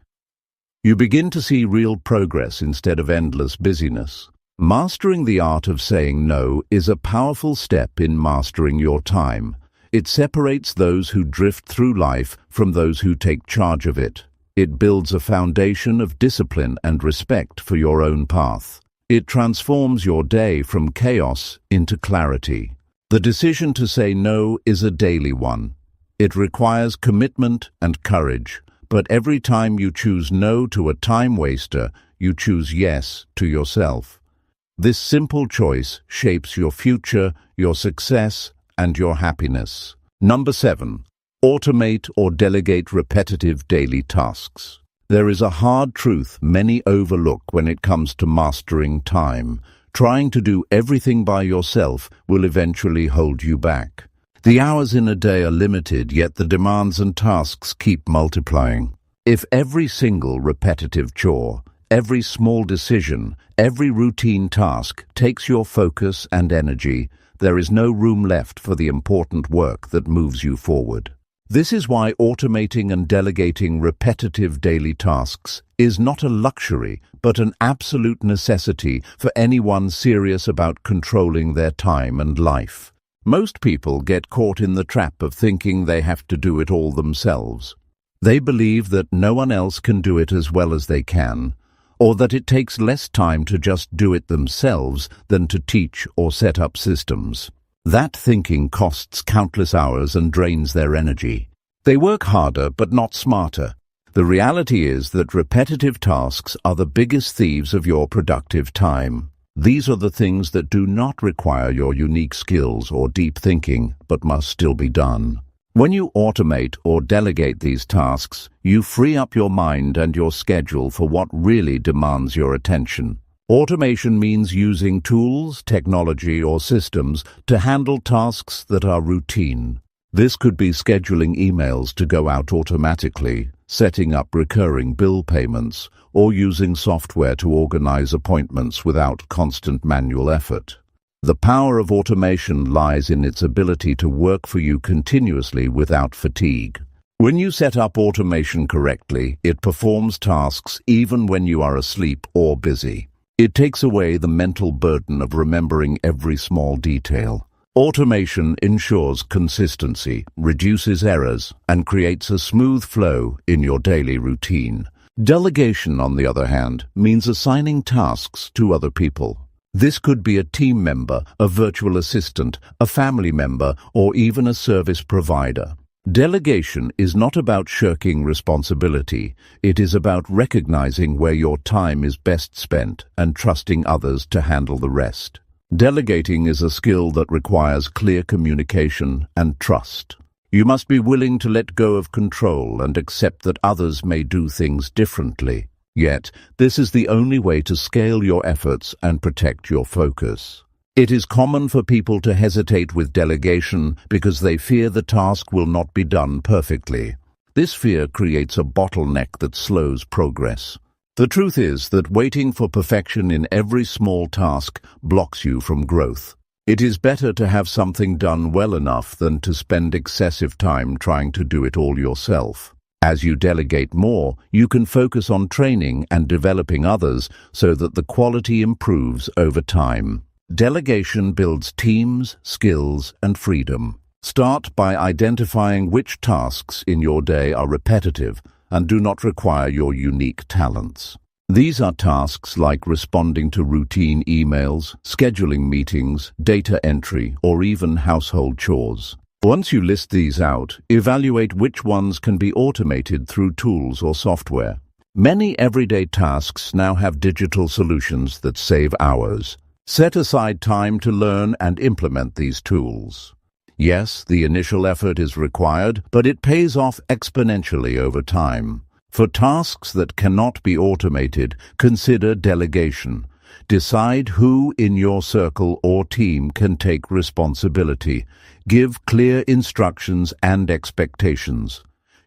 You begin to see real progress instead of endless busyness. Mastering the art of saying no is a powerful step in mastering your time. It separates those who drift through life from those who take charge of it. It builds a foundation of discipline and respect for your own path. It transforms your day from chaos into clarity. The decision to say no is a daily one. It requires commitment and courage, but every time you choose no to a time waster, you choose yes to yourself. This simple choice shapes your future, your success, and your happiness. Number 7. Automate or delegate repetitive daily tasks. There is a hard truth many overlook when it comes to mastering time. Trying to do everything by yourself will eventually hold you back. The hours in a day are limited, yet the demands and tasks keep multiplying. If every single repetitive chore, every small decision, every routine task takes your focus and energy, there is no room left for the important work that moves you forward. This is why automating and delegating repetitive daily tasks is not a luxury, but an absolute necessity for anyone serious about controlling their time and life. Most people get caught in the trap of thinking they have to do it all themselves. They believe that no one else can do it as well as they can, or that it takes less time to just do it themselves than to teach or set up systems. That thinking costs countless hours and drains their energy. They work harder but not smarter. The reality is that repetitive tasks are the biggest thieves of your productive time. These are the things that do not require your unique skills or deep thinking, but must still be done. When you automate or delegate these tasks, you free up your mind and your schedule for what really demands your attention. Automation means using tools, technology, or systems to handle tasks that are routine. This could be scheduling emails to go out automatically, setting up recurring bill payments, or using software to organize appointments without constant manual effort. The power of automation lies in its ability to work for you continuously without fatigue. When you set up automation correctly, it performs tasks even when you are asleep or busy. It takes away the mental burden of remembering every small detail. Automation ensures consistency, reduces errors, and creates a smooth flow in your daily routine. Delegation, on the other hand, means assigning tasks to other people. This could be a team member, a virtual assistant, a family member, or even a service provider. Delegation is not about shirking responsibility. It is about recognizing where your time is best spent and trusting others to handle the rest. Delegating is a skill that requires clear communication and trust. You must be willing to let go of control and accept that others may do things differently. Yet, this is the only way to scale your efforts and protect your focus. It is common for people to hesitate with delegation because they fear the task will not be done perfectly. This fear creates a bottleneck that slows progress. The truth is that waiting for perfection in every small task blocks you from growth. It is better to have something done well enough than to spend excessive time trying to do it all yourself. As you delegate more, you can focus on training and developing others so that the quality improves over time. Delegation builds teams, skills, and freedom. Start by identifying which tasks in your day are repetitive and do not require your unique talents. These are tasks like responding to routine emails, scheduling meetings, data entry, or even household chores. Once you list these out, evaluate which ones can be automated through tools or software. Many everyday tasks now have digital solutions that save hours. Set aside time to learn and implement these tools. Yes, the initial effort is required, but it pays off exponentially over time. For tasks that cannot be automated, consider delegation. Decide who in your circle or team can take responsibility. Give clear instructions and expectations.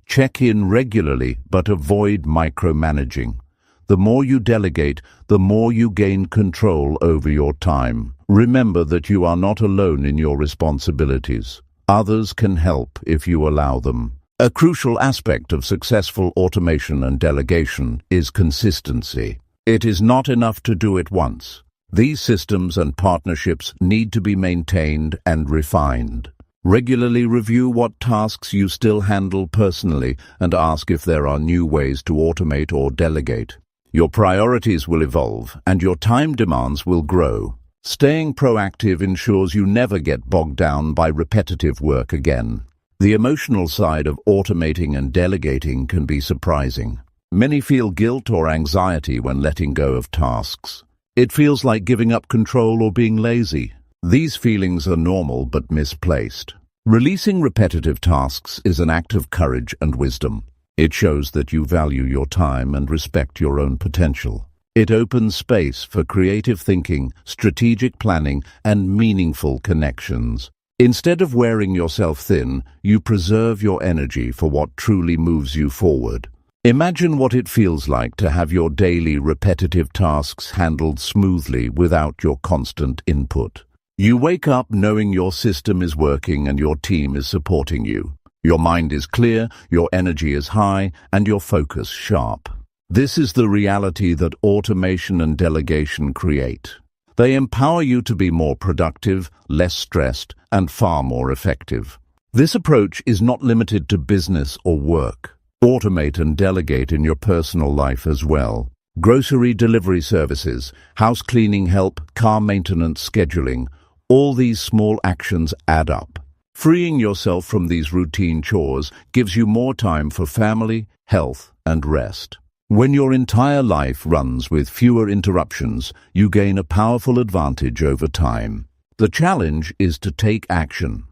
Check in regularly, but avoid micromanaging. The more you delegate, the more you gain control over your time. Remember that you are not alone in your responsibilities. Others can help if you allow them. A crucial aspect of successful automation and delegation is consistency. It is not enough to do it once. These systems and partnerships need to be maintained and refined. Regularly review what tasks you still handle personally and ask if there are new ways to automate or delegate. Your priorities will evolve and your time demands will grow. Staying proactive ensures you never get bogged down by repetitive work again. The emotional side of automating and delegating can be surprising. Many feel guilt or anxiety when letting go of tasks. It feels like giving up control or being lazy. These feelings are normal but misplaced. Releasing repetitive tasks is an act of courage and wisdom. It shows that you value your time and respect your own potential. It opens space for creative thinking, strategic planning, and meaningful connections. Instead of wearing yourself thin, you preserve your energy for what truly moves you forward. Imagine what it feels like to have your daily repetitive tasks handled smoothly without your constant input. You wake up knowing your system is working and your team is supporting you. Your mind is clear, your energy is high, and your focus sharp. This is the reality that automation and delegation create. They empower you to be more productive, less stressed, and far more effective. This approach is not limited to business or work. Automate and delegate in your personal life as well. Grocery delivery services, house cleaning help, car maintenance scheduling, all these small actions add up. Freeing yourself from these routine chores gives you more time for family, health, and rest. When your entire life runs with fewer interruptions, you gain a powerful advantage over time. The challenge is to take action.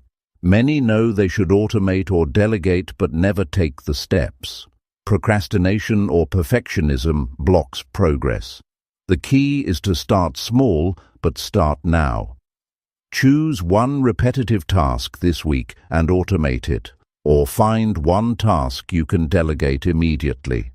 Many know they should automate or delegate but never take the steps. Procrastination or perfectionism blocks progress. The key is to start small, but start now. Choose one repetitive task this week and automate it, or find one task you can delegate immediately.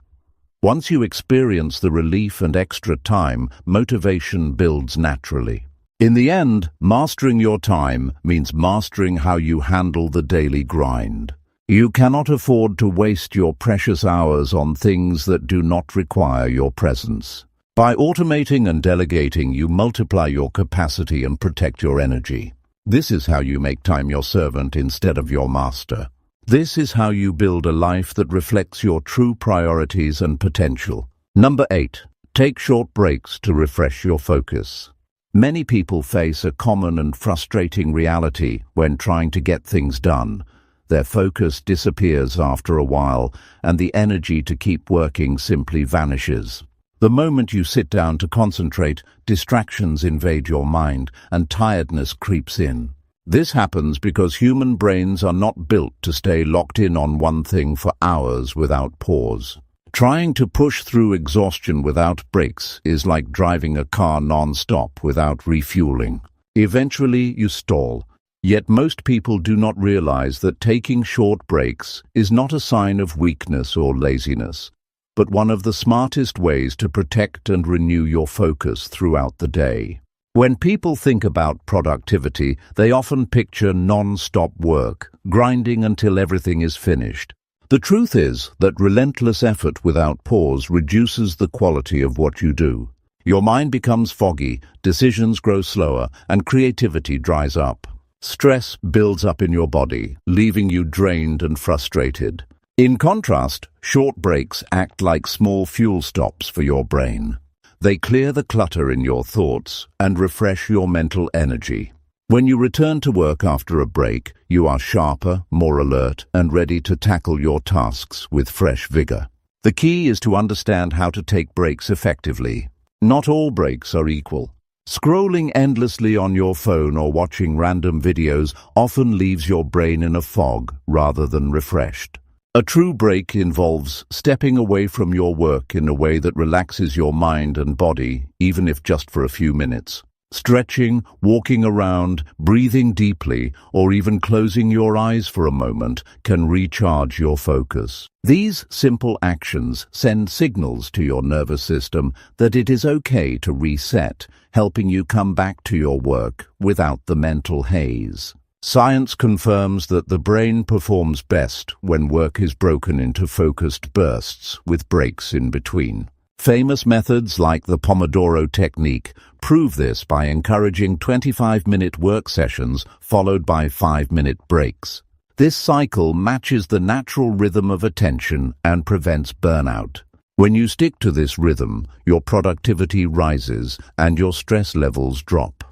Once you experience the relief and extra time, motivation builds naturally. In the end, mastering your time means mastering how you handle the daily grind. You cannot afford to waste your precious hours on things that do not require your presence. By automating and delegating, you multiply your capacity and protect your energy. This is how you make time your servant instead of your master. This is how you build a life that reflects your true priorities and potential. Number 8. Take short breaks to refresh your focus. Many people face a common and frustrating reality when trying to get things done. Their focus disappears after a while, and the energy to keep working simply vanishes. The moment you sit down to concentrate, distractions invade your mind and tiredness creeps in. This happens because human brains are not built to stay locked in on one thing for hours without pause. Trying to push through exhaustion without breaks is like driving a car non-stop without refueling. Eventually you stall. Yet most people do not realize that taking short breaks is not a sign of weakness or laziness, but one of the smartest ways to protect and renew your focus throughout the day. When people think about productivity, they often picture non-stop work, grinding until everything is finished. The truth is that relentless effort without pause reduces the quality of what you do. Your mind becomes foggy, decisions grow slower, and creativity dries up. Stress builds up in your body, leaving you drained and frustrated. In contrast, short breaks act like small fuel stops for your brain. They clear the clutter in your thoughts and refresh your mental energy. When you return to work after a break, you are sharper, more alert, and ready to tackle your tasks with fresh vigor. The key is to understand how to take breaks effectively. Not all breaks are equal. Scrolling endlessly on your phone or watching random videos often leaves your brain in a fog rather than refreshed. A true break involves stepping away from your work in a way that relaxes your mind and body, even if just for a few minutes. Stretching, walking around, breathing deeply, or even closing your eyes for a moment can recharge your focus. These simple actions send signals to your nervous system that it is okay to reset, helping you come back to your work without the mental haze. Science confirms that the brain performs best when work is broken into focused bursts with breaks in between. Famous methods like the Pomodoro technique prove this by encouraging 25-minute work sessions followed by 5-minute breaks. This cycle matches the natural rhythm of attention and prevents burnout. When you stick to this rhythm, your productivity rises and your stress levels drop.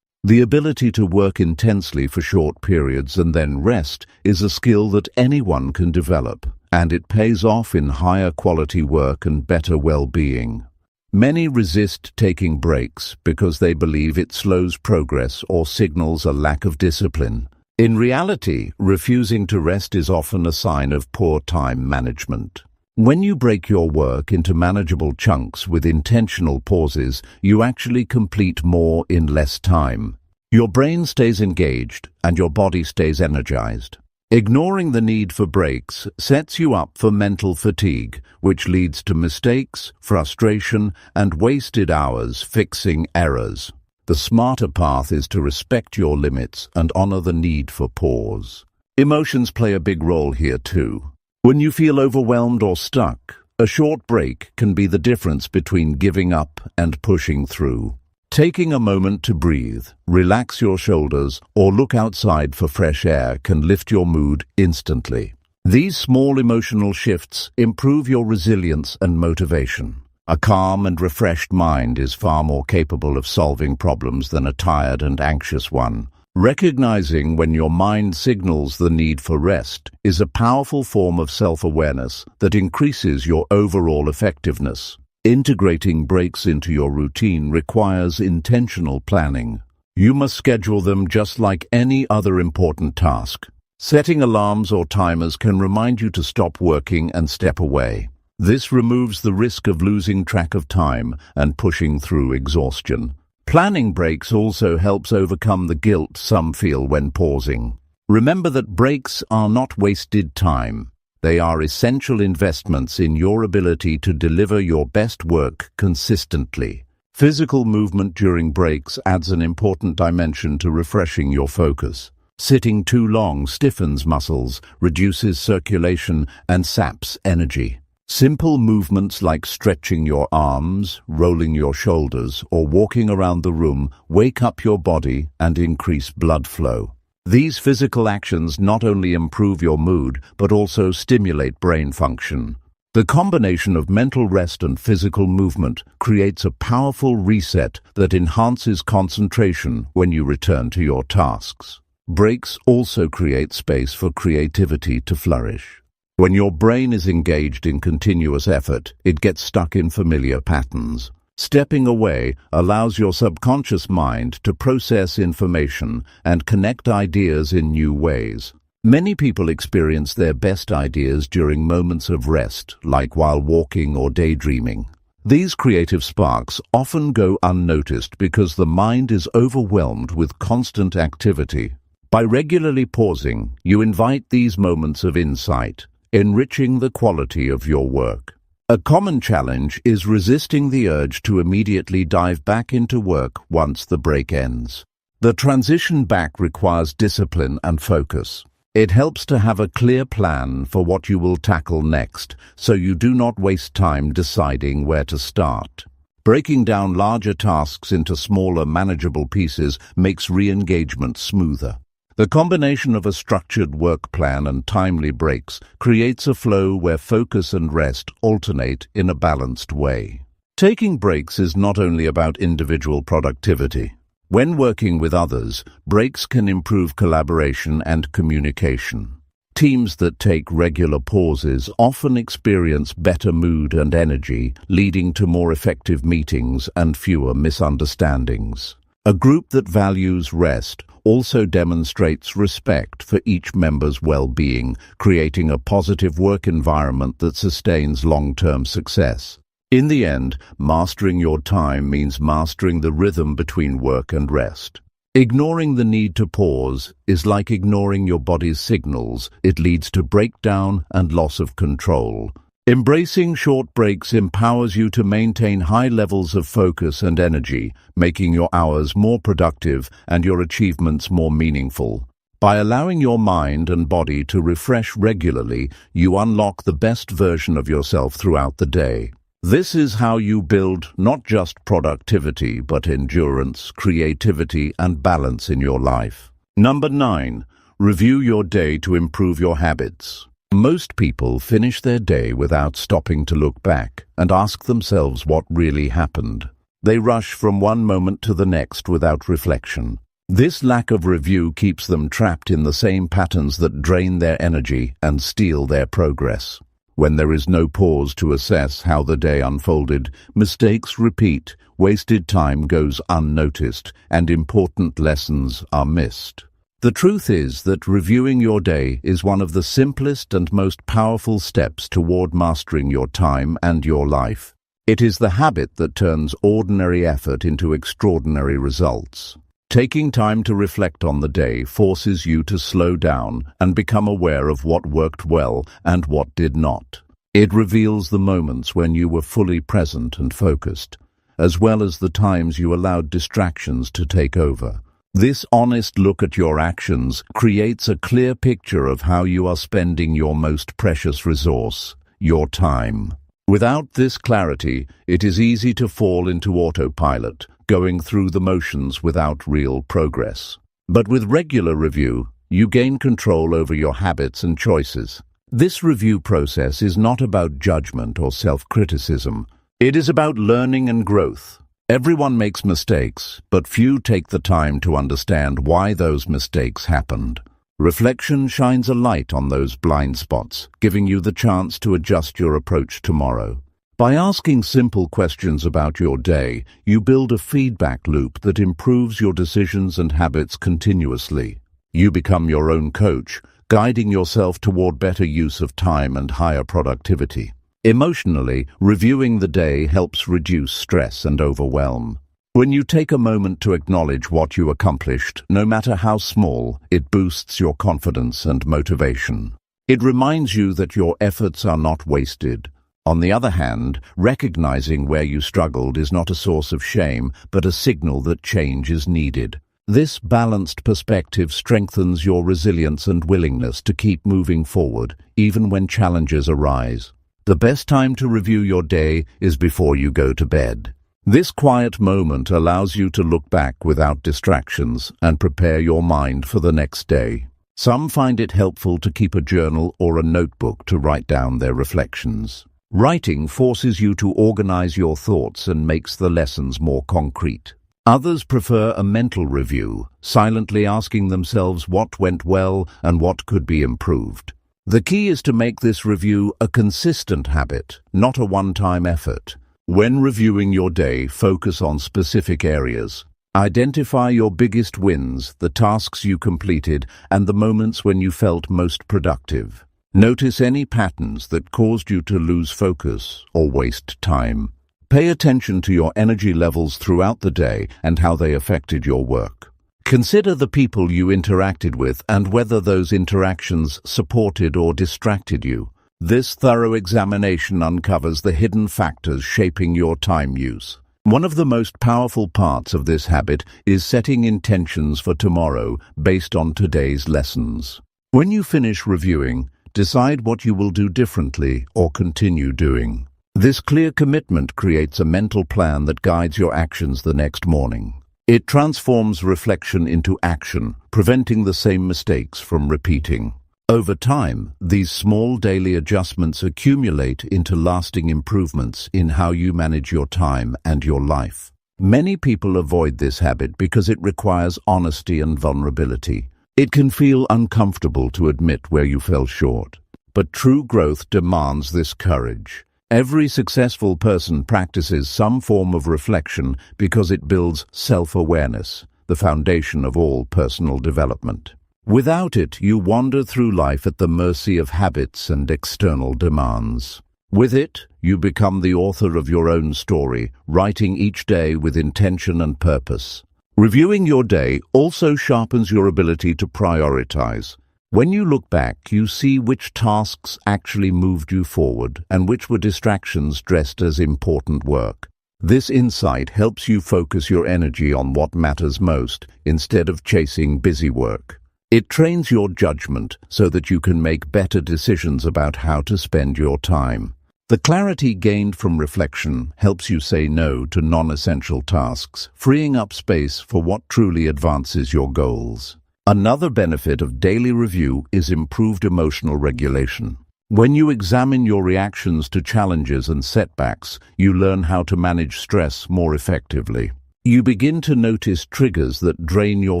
The ability to work intensely for short periods and then rest is a skill that anyone can develop, and it pays off in higher quality work and better well-being. Many resist taking breaks because they believe it slows progress or signals a lack of discipline. In reality, refusing to rest is often a sign of poor time management. When you break your work into manageable chunks with intentional pauses, you actually complete more in less time. Your brain stays engaged and your body stays energized. Ignoring the need for breaks sets you up for mental fatigue, which leads to mistakes, frustration, and wasted hours fixing errors. The smarter path is to respect your limits and honor the need for pause. Emotions play a big role here too. When you feel overwhelmed or stuck, a short break can be the difference between giving up and pushing through. Taking a moment to breathe, relax your shoulders, or look outside for fresh air can lift your mood instantly. These small emotional shifts improve your resilience and motivation. A calm and refreshed mind is far more capable of solving problems than a tired and anxious one. Recognizing when your mind signals the need for rest is a powerful form of self-awareness that increases your overall effectiveness. Integrating breaks into your routine requires intentional planning. You must schedule them just like any other important task. Setting alarms or timers can remind you to stop working and step away. This removes the risk of losing track of time and pushing through exhaustion. Planning breaks also helps overcome the guilt some feel when pausing. Remember that breaks are not wasted time. They are essential investments in your ability to deliver your best work consistently. Physical movement during breaks adds an important dimension to refreshing your focus. Sitting too long stiffens muscles, reduces circulation, and saps energy. Simple movements like stretching your arms, rolling your shoulders, or walking around the room wake up your body and increase blood flow. These physical actions not only improve your mood, but also stimulate brain function. The combination of mental rest and physical movement creates a powerful reset that enhances concentration when you return to your tasks. Breaks also create space for creativity to flourish. When your brain is engaged in continuous effort, it gets stuck in familiar patterns. Stepping away allows your subconscious mind to process information and connect ideas in new ways. Many people experience their best ideas during moments of rest, like while walking or daydreaming. These creative sparks often go unnoticed because the mind is overwhelmed with constant activity. By regularly pausing, you invite these moments of insight, enriching the quality of your work. A common challenge is resisting the urge to immediately dive back into work once the break ends. The transition back requires discipline and focus. It helps to have a clear plan for what you will tackle next, so you do not waste time deciding where to start. Breaking down larger tasks into smaller, manageable pieces makes re-engagement smoother. The combination of a structured work plan and timely breaks creates a flow where focus and rest alternate in a balanced way. Taking breaks is not only about individual productivity. When working with others, breaks can improve collaboration and communication. Teams that take regular pauses often experience better mood and energy, leading to more effective meetings and fewer misunderstandings. A group that values rest also demonstrates respect for each member's well-being, creating a positive work environment that sustains long-term success. In the end, mastering your time means mastering the rhythm between work and rest. Ignoring the need to pause is like ignoring your body's signals. It leads to breakdown and loss of control. Embracing short breaks empowers you to maintain high levels of focus and energy, making your hours more productive and your achievements more meaningful. By allowing your mind and body to refresh regularly, you unlock the best version of yourself throughout the day. This is how you build not just productivity, but endurance, creativity, and balance in your life. Number 9. Review your day to improve your habits. Most people finish their day without stopping to look back and ask themselves what really happened. They rush from one moment to the next without reflection. This lack of review keeps them trapped in the same patterns that drain their energy and steal their progress. When there is no pause to assess how the day unfolded, mistakes repeat, wasted time goes unnoticed, and important lessons are missed. The truth is that reviewing your day is one of the simplest and most powerful steps toward mastering your time and your life. It is the habit that turns ordinary effort into extraordinary results. Taking time to reflect on the day forces you to slow down and become aware of what worked well and what did not. It reveals the moments when you were fully present and focused, as well as the times you allowed distractions to take over. This honest look at your actions creates a clear picture of how you are spending your most precious resource, your time. Without this clarity, it is easy to fall into autopilot, going through the motions without real progress. But with regular review, you gain control over your habits and choices. This review process is not about judgment or self-criticism. It is about learning and growth. Everyone makes mistakes, but few take the time to understand why those mistakes happened. Reflection shines a light on those blind spots, giving you the chance to adjust your approach tomorrow. By asking simple questions about your day, you build a feedback loop that improves your decisions and habits continuously. You become your own coach, guiding yourself toward better use of time and higher productivity. Emotionally, reviewing the day helps reduce stress and overwhelm. When you take a moment to acknowledge what you accomplished, no matter how small, it boosts your confidence and motivation. It reminds you that your efforts are not wasted. On the other hand, recognizing where you struggled is not a source of shame, but a signal that change is needed. This balanced perspective strengthens your resilience and willingness to keep moving forward, even when challenges arise. The best time to review your day is before you go to bed. This quiet moment allows you to look back without distractions and prepare your mind for the next day. Some find it helpful to keep a journal or a notebook to write down their reflections. Writing forces you to organize your thoughts and makes the lessons more concrete. Others prefer a mental review, silently asking themselves what went well and what could be improved. The key is to make this review a consistent habit, not a one-time effort. When reviewing your day, focus on specific areas. Identify your biggest wins, the tasks you completed, and the moments when you felt most productive. Notice any patterns that caused you to lose focus or waste time. Pay attention to your energy levels throughout the day and how they affected your work. Consider the people you interacted with and whether those interactions supported or distracted you. This thorough examination uncovers the hidden factors shaping your time use. One of the most powerful parts of this habit is setting intentions for tomorrow based on today's lessons. When you finish reviewing, decide what you will do differently or continue doing. This clear commitment creates a mental plan that guides your actions the next morning. It transforms reflection into action, preventing the same mistakes from repeating. Over time, these small daily adjustments accumulate into lasting improvements in how you manage your time and your life. Many people avoid this habit because it requires honesty and vulnerability. It can feel uncomfortable to admit where you fell short. But true growth demands this courage. Every successful person practices some form of reflection because it builds self-awareness, the foundation of all personal development. Without it, you wander through life at the mercy of habits and external demands. With it, you become the author of your own story, writing each day with intention and purpose. Reviewing your day also sharpens your ability to prioritize. When you look back, you see which tasks actually moved you forward and which were distractions dressed as important work. This insight helps you focus your energy on what matters most instead of chasing busy work. It trains your judgment so that you can make better decisions about how to spend your time. The clarity gained from reflection helps you say no to non-essential tasks, freeing up space for what truly advances your goals. Another benefit of daily review is improved emotional regulation. When you examine your reactions to challenges and setbacks, you learn how to manage stress more effectively. You begin to notice triggers that drain your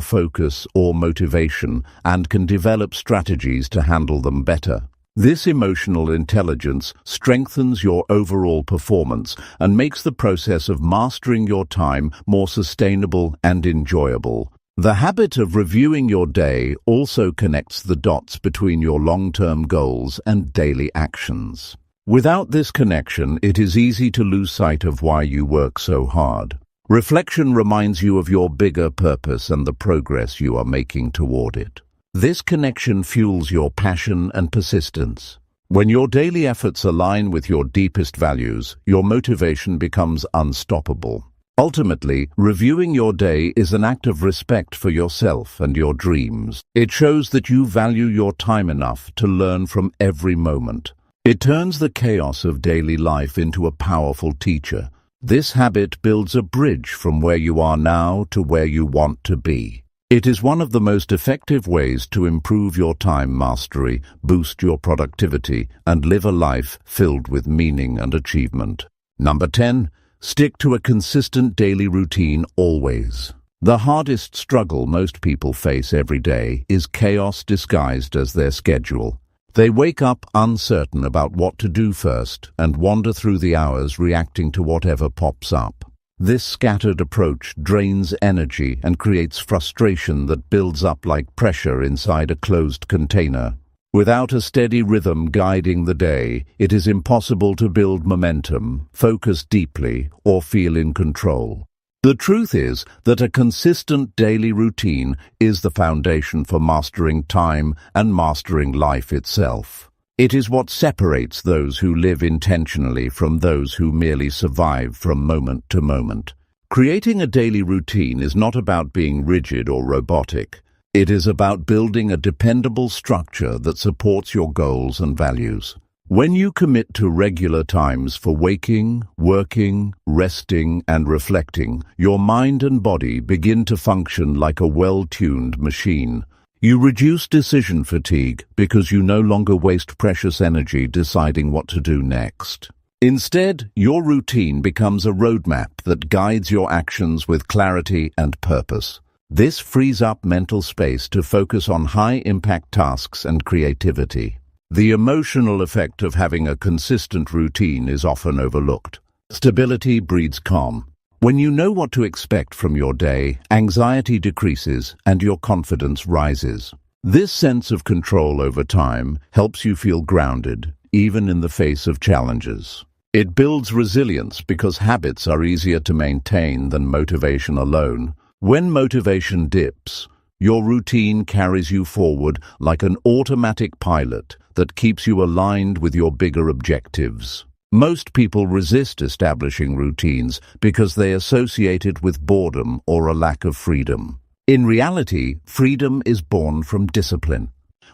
focus or motivation and can develop strategies to handle them better. This emotional intelligence strengthens your overall performance and makes the process of mastering your time more sustainable and enjoyable. The habit of reviewing your day also connects the dots between your long-term goals and daily actions. Without this connection, it is easy to lose sight of why you work so hard. Reflection reminds you of your bigger purpose and the progress you are making toward it. This connection fuels your passion and persistence. When your daily efforts align with your deepest values, your motivation becomes unstoppable. Ultimately, reviewing your day is an act of respect for yourself and your dreams. It shows that you value your time enough to learn from every moment. It turns the chaos of daily life into a powerful teacher. This habit builds a bridge from where you are now to where you want to be. It is one of the most effective ways to improve your time mastery, boost your productivity, and live a life filled with meaning and achievement. Number 10. Stick to a consistent daily routine always. The hardest struggle most people face every day is chaos disguised as their schedule. They wake up uncertain about what to do first and wander through the hours reacting to whatever pops up. This scattered approach drains energy and creates frustration that builds up like pressure inside a closed container. Without a steady rhythm guiding the day, it is impossible to build momentum, focus deeply, or feel in control. The truth is that a consistent daily routine is the foundation for mastering time and mastering life itself. It is what separates those who live intentionally from those who merely survive from moment to moment. Creating a daily routine is not about being rigid or robotic. It is about building a dependable structure that supports your goals and values. When you commit to regular times for waking, working, resting, and reflecting, your mind and body begin to function like a well-tuned machine. You reduce decision fatigue because you no longer waste precious energy deciding what to do next. Instead, your routine becomes a roadmap that guides your actions with clarity and purpose. This frees up mental space to focus on high-impact tasks and creativity. The emotional effect of having a consistent routine is often overlooked. Stability breeds calm. When you know what to expect from your day, anxiety decreases and your confidence rises. This sense of control over time helps you feel grounded, even in the face of challenges. It builds resilience because habits are easier to maintain than motivation alone. When motivation dips, your routine carries you forward like an automatic pilot that keeps you aligned with your bigger objectives. Most people resist establishing routines because they associate it with boredom or a lack of freedom. In reality, freedom is born from discipline.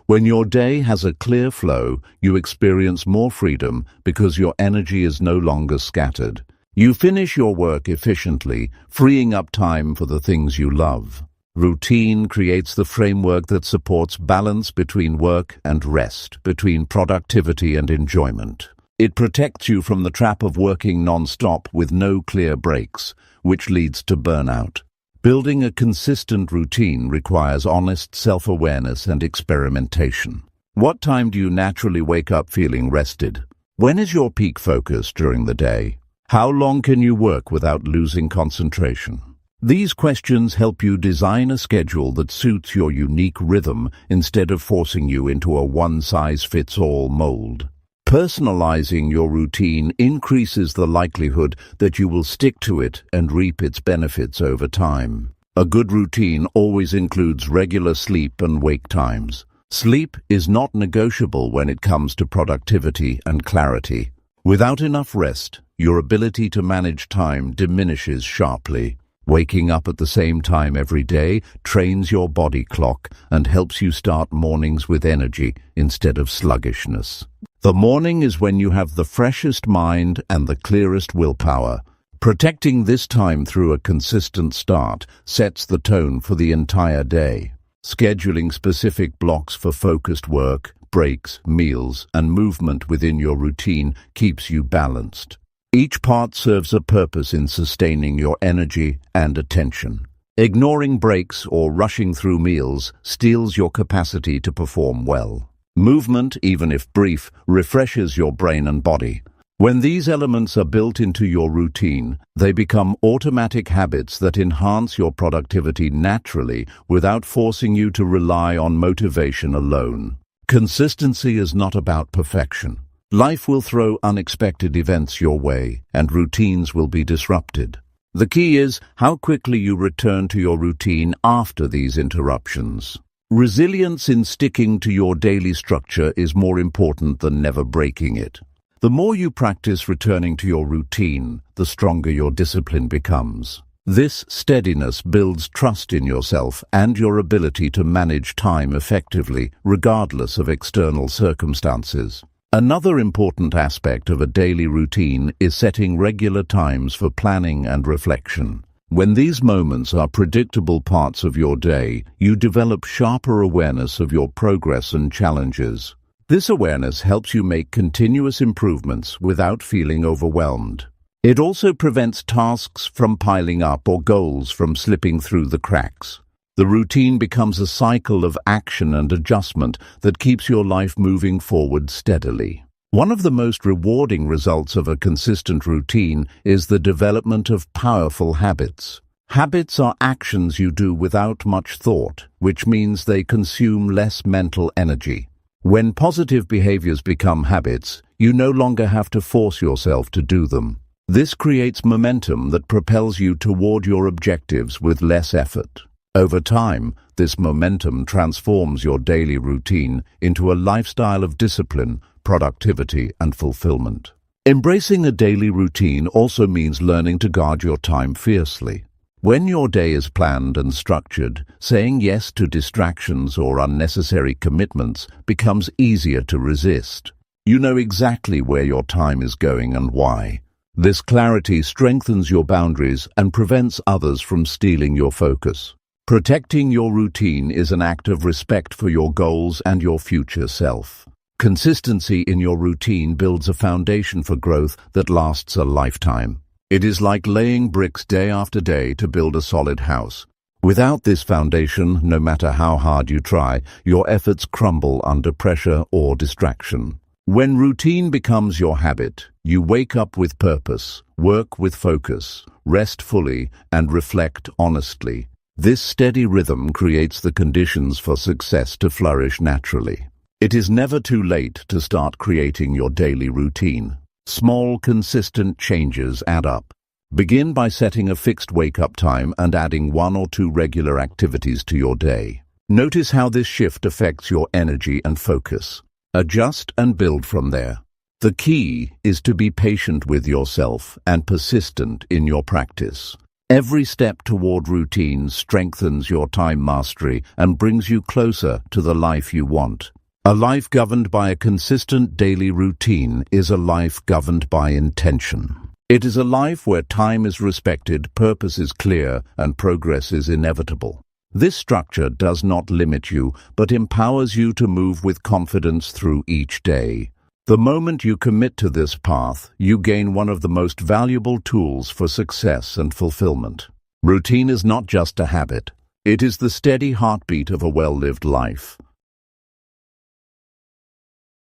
When your day has a clear flow, you experience more freedom because your energy is no longer scattered. You finish your work efficiently, freeing up time for the things you love. Routine creates the framework that supports balance between work and rest, between productivity and enjoyment. It protects you from the trap of working non-stop with no clear breaks, which leads to burnout. Building a consistent routine requires honest self-awareness and experimentation. What time do you naturally wake up feeling rested? When is your peak focus during the day? How long can you work without losing concentration? These questions help you design a schedule that suits your unique rhythm instead of forcing you into a one-size-fits-all mold. Personalizing your routine increases the likelihood that you will stick to it and reap its benefits over time. A good routine always includes regular sleep and wake times. Sleep is not negotiable when it comes to productivity and clarity. Without enough rest, your ability to manage time diminishes sharply. Waking up at the same time every day trains your body clock and helps you start mornings with energy instead of sluggishness. The morning is when you have the freshest mind and the clearest willpower. Protecting this time through a consistent start sets the tone for the entire day. Scheduling specific blocks for focused work, breaks, meals, and movement within your routine keeps you balanced. Each part serves a purpose in sustaining your energy and attention. Ignoring breaks or rushing through meals steals your capacity to perform well. Movement, even if brief, refreshes your brain and body. When these elements are built into your routine, they become automatic habits that enhance your productivity naturally without forcing you to rely on motivation alone. Consistency is not about perfection. Life will throw unexpected events your way, and routines will be disrupted. The key is how quickly you return to your routine after these interruptions. Resilience in sticking to your daily structure is more important than never breaking it. The more you practice returning to your routine, the stronger your discipline becomes. This steadiness builds trust in yourself and your ability to manage time effectively, regardless of external circumstances. Another important aspect of a daily routine is setting regular times for planning and reflection. When these moments are predictable parts of your day, you develop sharper awareness of your progress and challenges. This awareness helps you make continuous improvements without feeling overwhelmed. It also prevents tasks from piling up or goals from slipping through the cracks. The routine becomes a cycle of action and adjustment that keeps your life moving forward steadily. One of the most rewarding results of a consistent routine is the development of powerful habits. Habits are actions you do without much thought, which means they consume less mental energy. When positive behaviors become habits, you no longer have to force yourself to do them. This creates momentum that propels you toward your objectives with less effort. Over time, this momentum transforms your daily routine into a lifestyle of discipline, productivity, and fulfillment. Embracing a daily routine also means learning to guard your time fiercely. When your day is planned and structured, saying yes to distractions or unnecessary commitments becomes easier to resist. You know exactly where your time is going and why. This clarity strengthens your boundaries and prevents others from stealing your focus. Protecting your routine is an act of respect for your goals and your future self. Consistency in your routine builds a foundation for growth that lasts a lifetime. It is like laying bricks day after day to build a solid house. Without this foundation, no matter how hard you try, your efforts crumble under pressure or distraction. When routine becomes your habit, you wake up with purpose, work with focus, rest fully, and reflect honestly. This steady rhythm creates the conditions for success to flourish naturally. It is never too late to start creating your daily routine. Small, consistent changes add up. Begin by setting a fixed wake-up time and adding 1 or 2 regular activities to your day. Notice how this shift affects your energy and focus. Adjust and build from there. The key is to be patient with yourself and persistent in your practice. Every step toward routine strengthens your time mastery and brings you closer to the life you want. A life governed by a consistent daily routine is a life governed by intention. It is a life where time is respected, purpose is clear, and progress is inevitable. This structure does not limit you, but empowers you to move with confidence through each day. The moment you commit to this path, you gain one of the most valuable tools for success and fulfillment. Routine is not just a habit. It is the steady heartbeat of a well-lived life.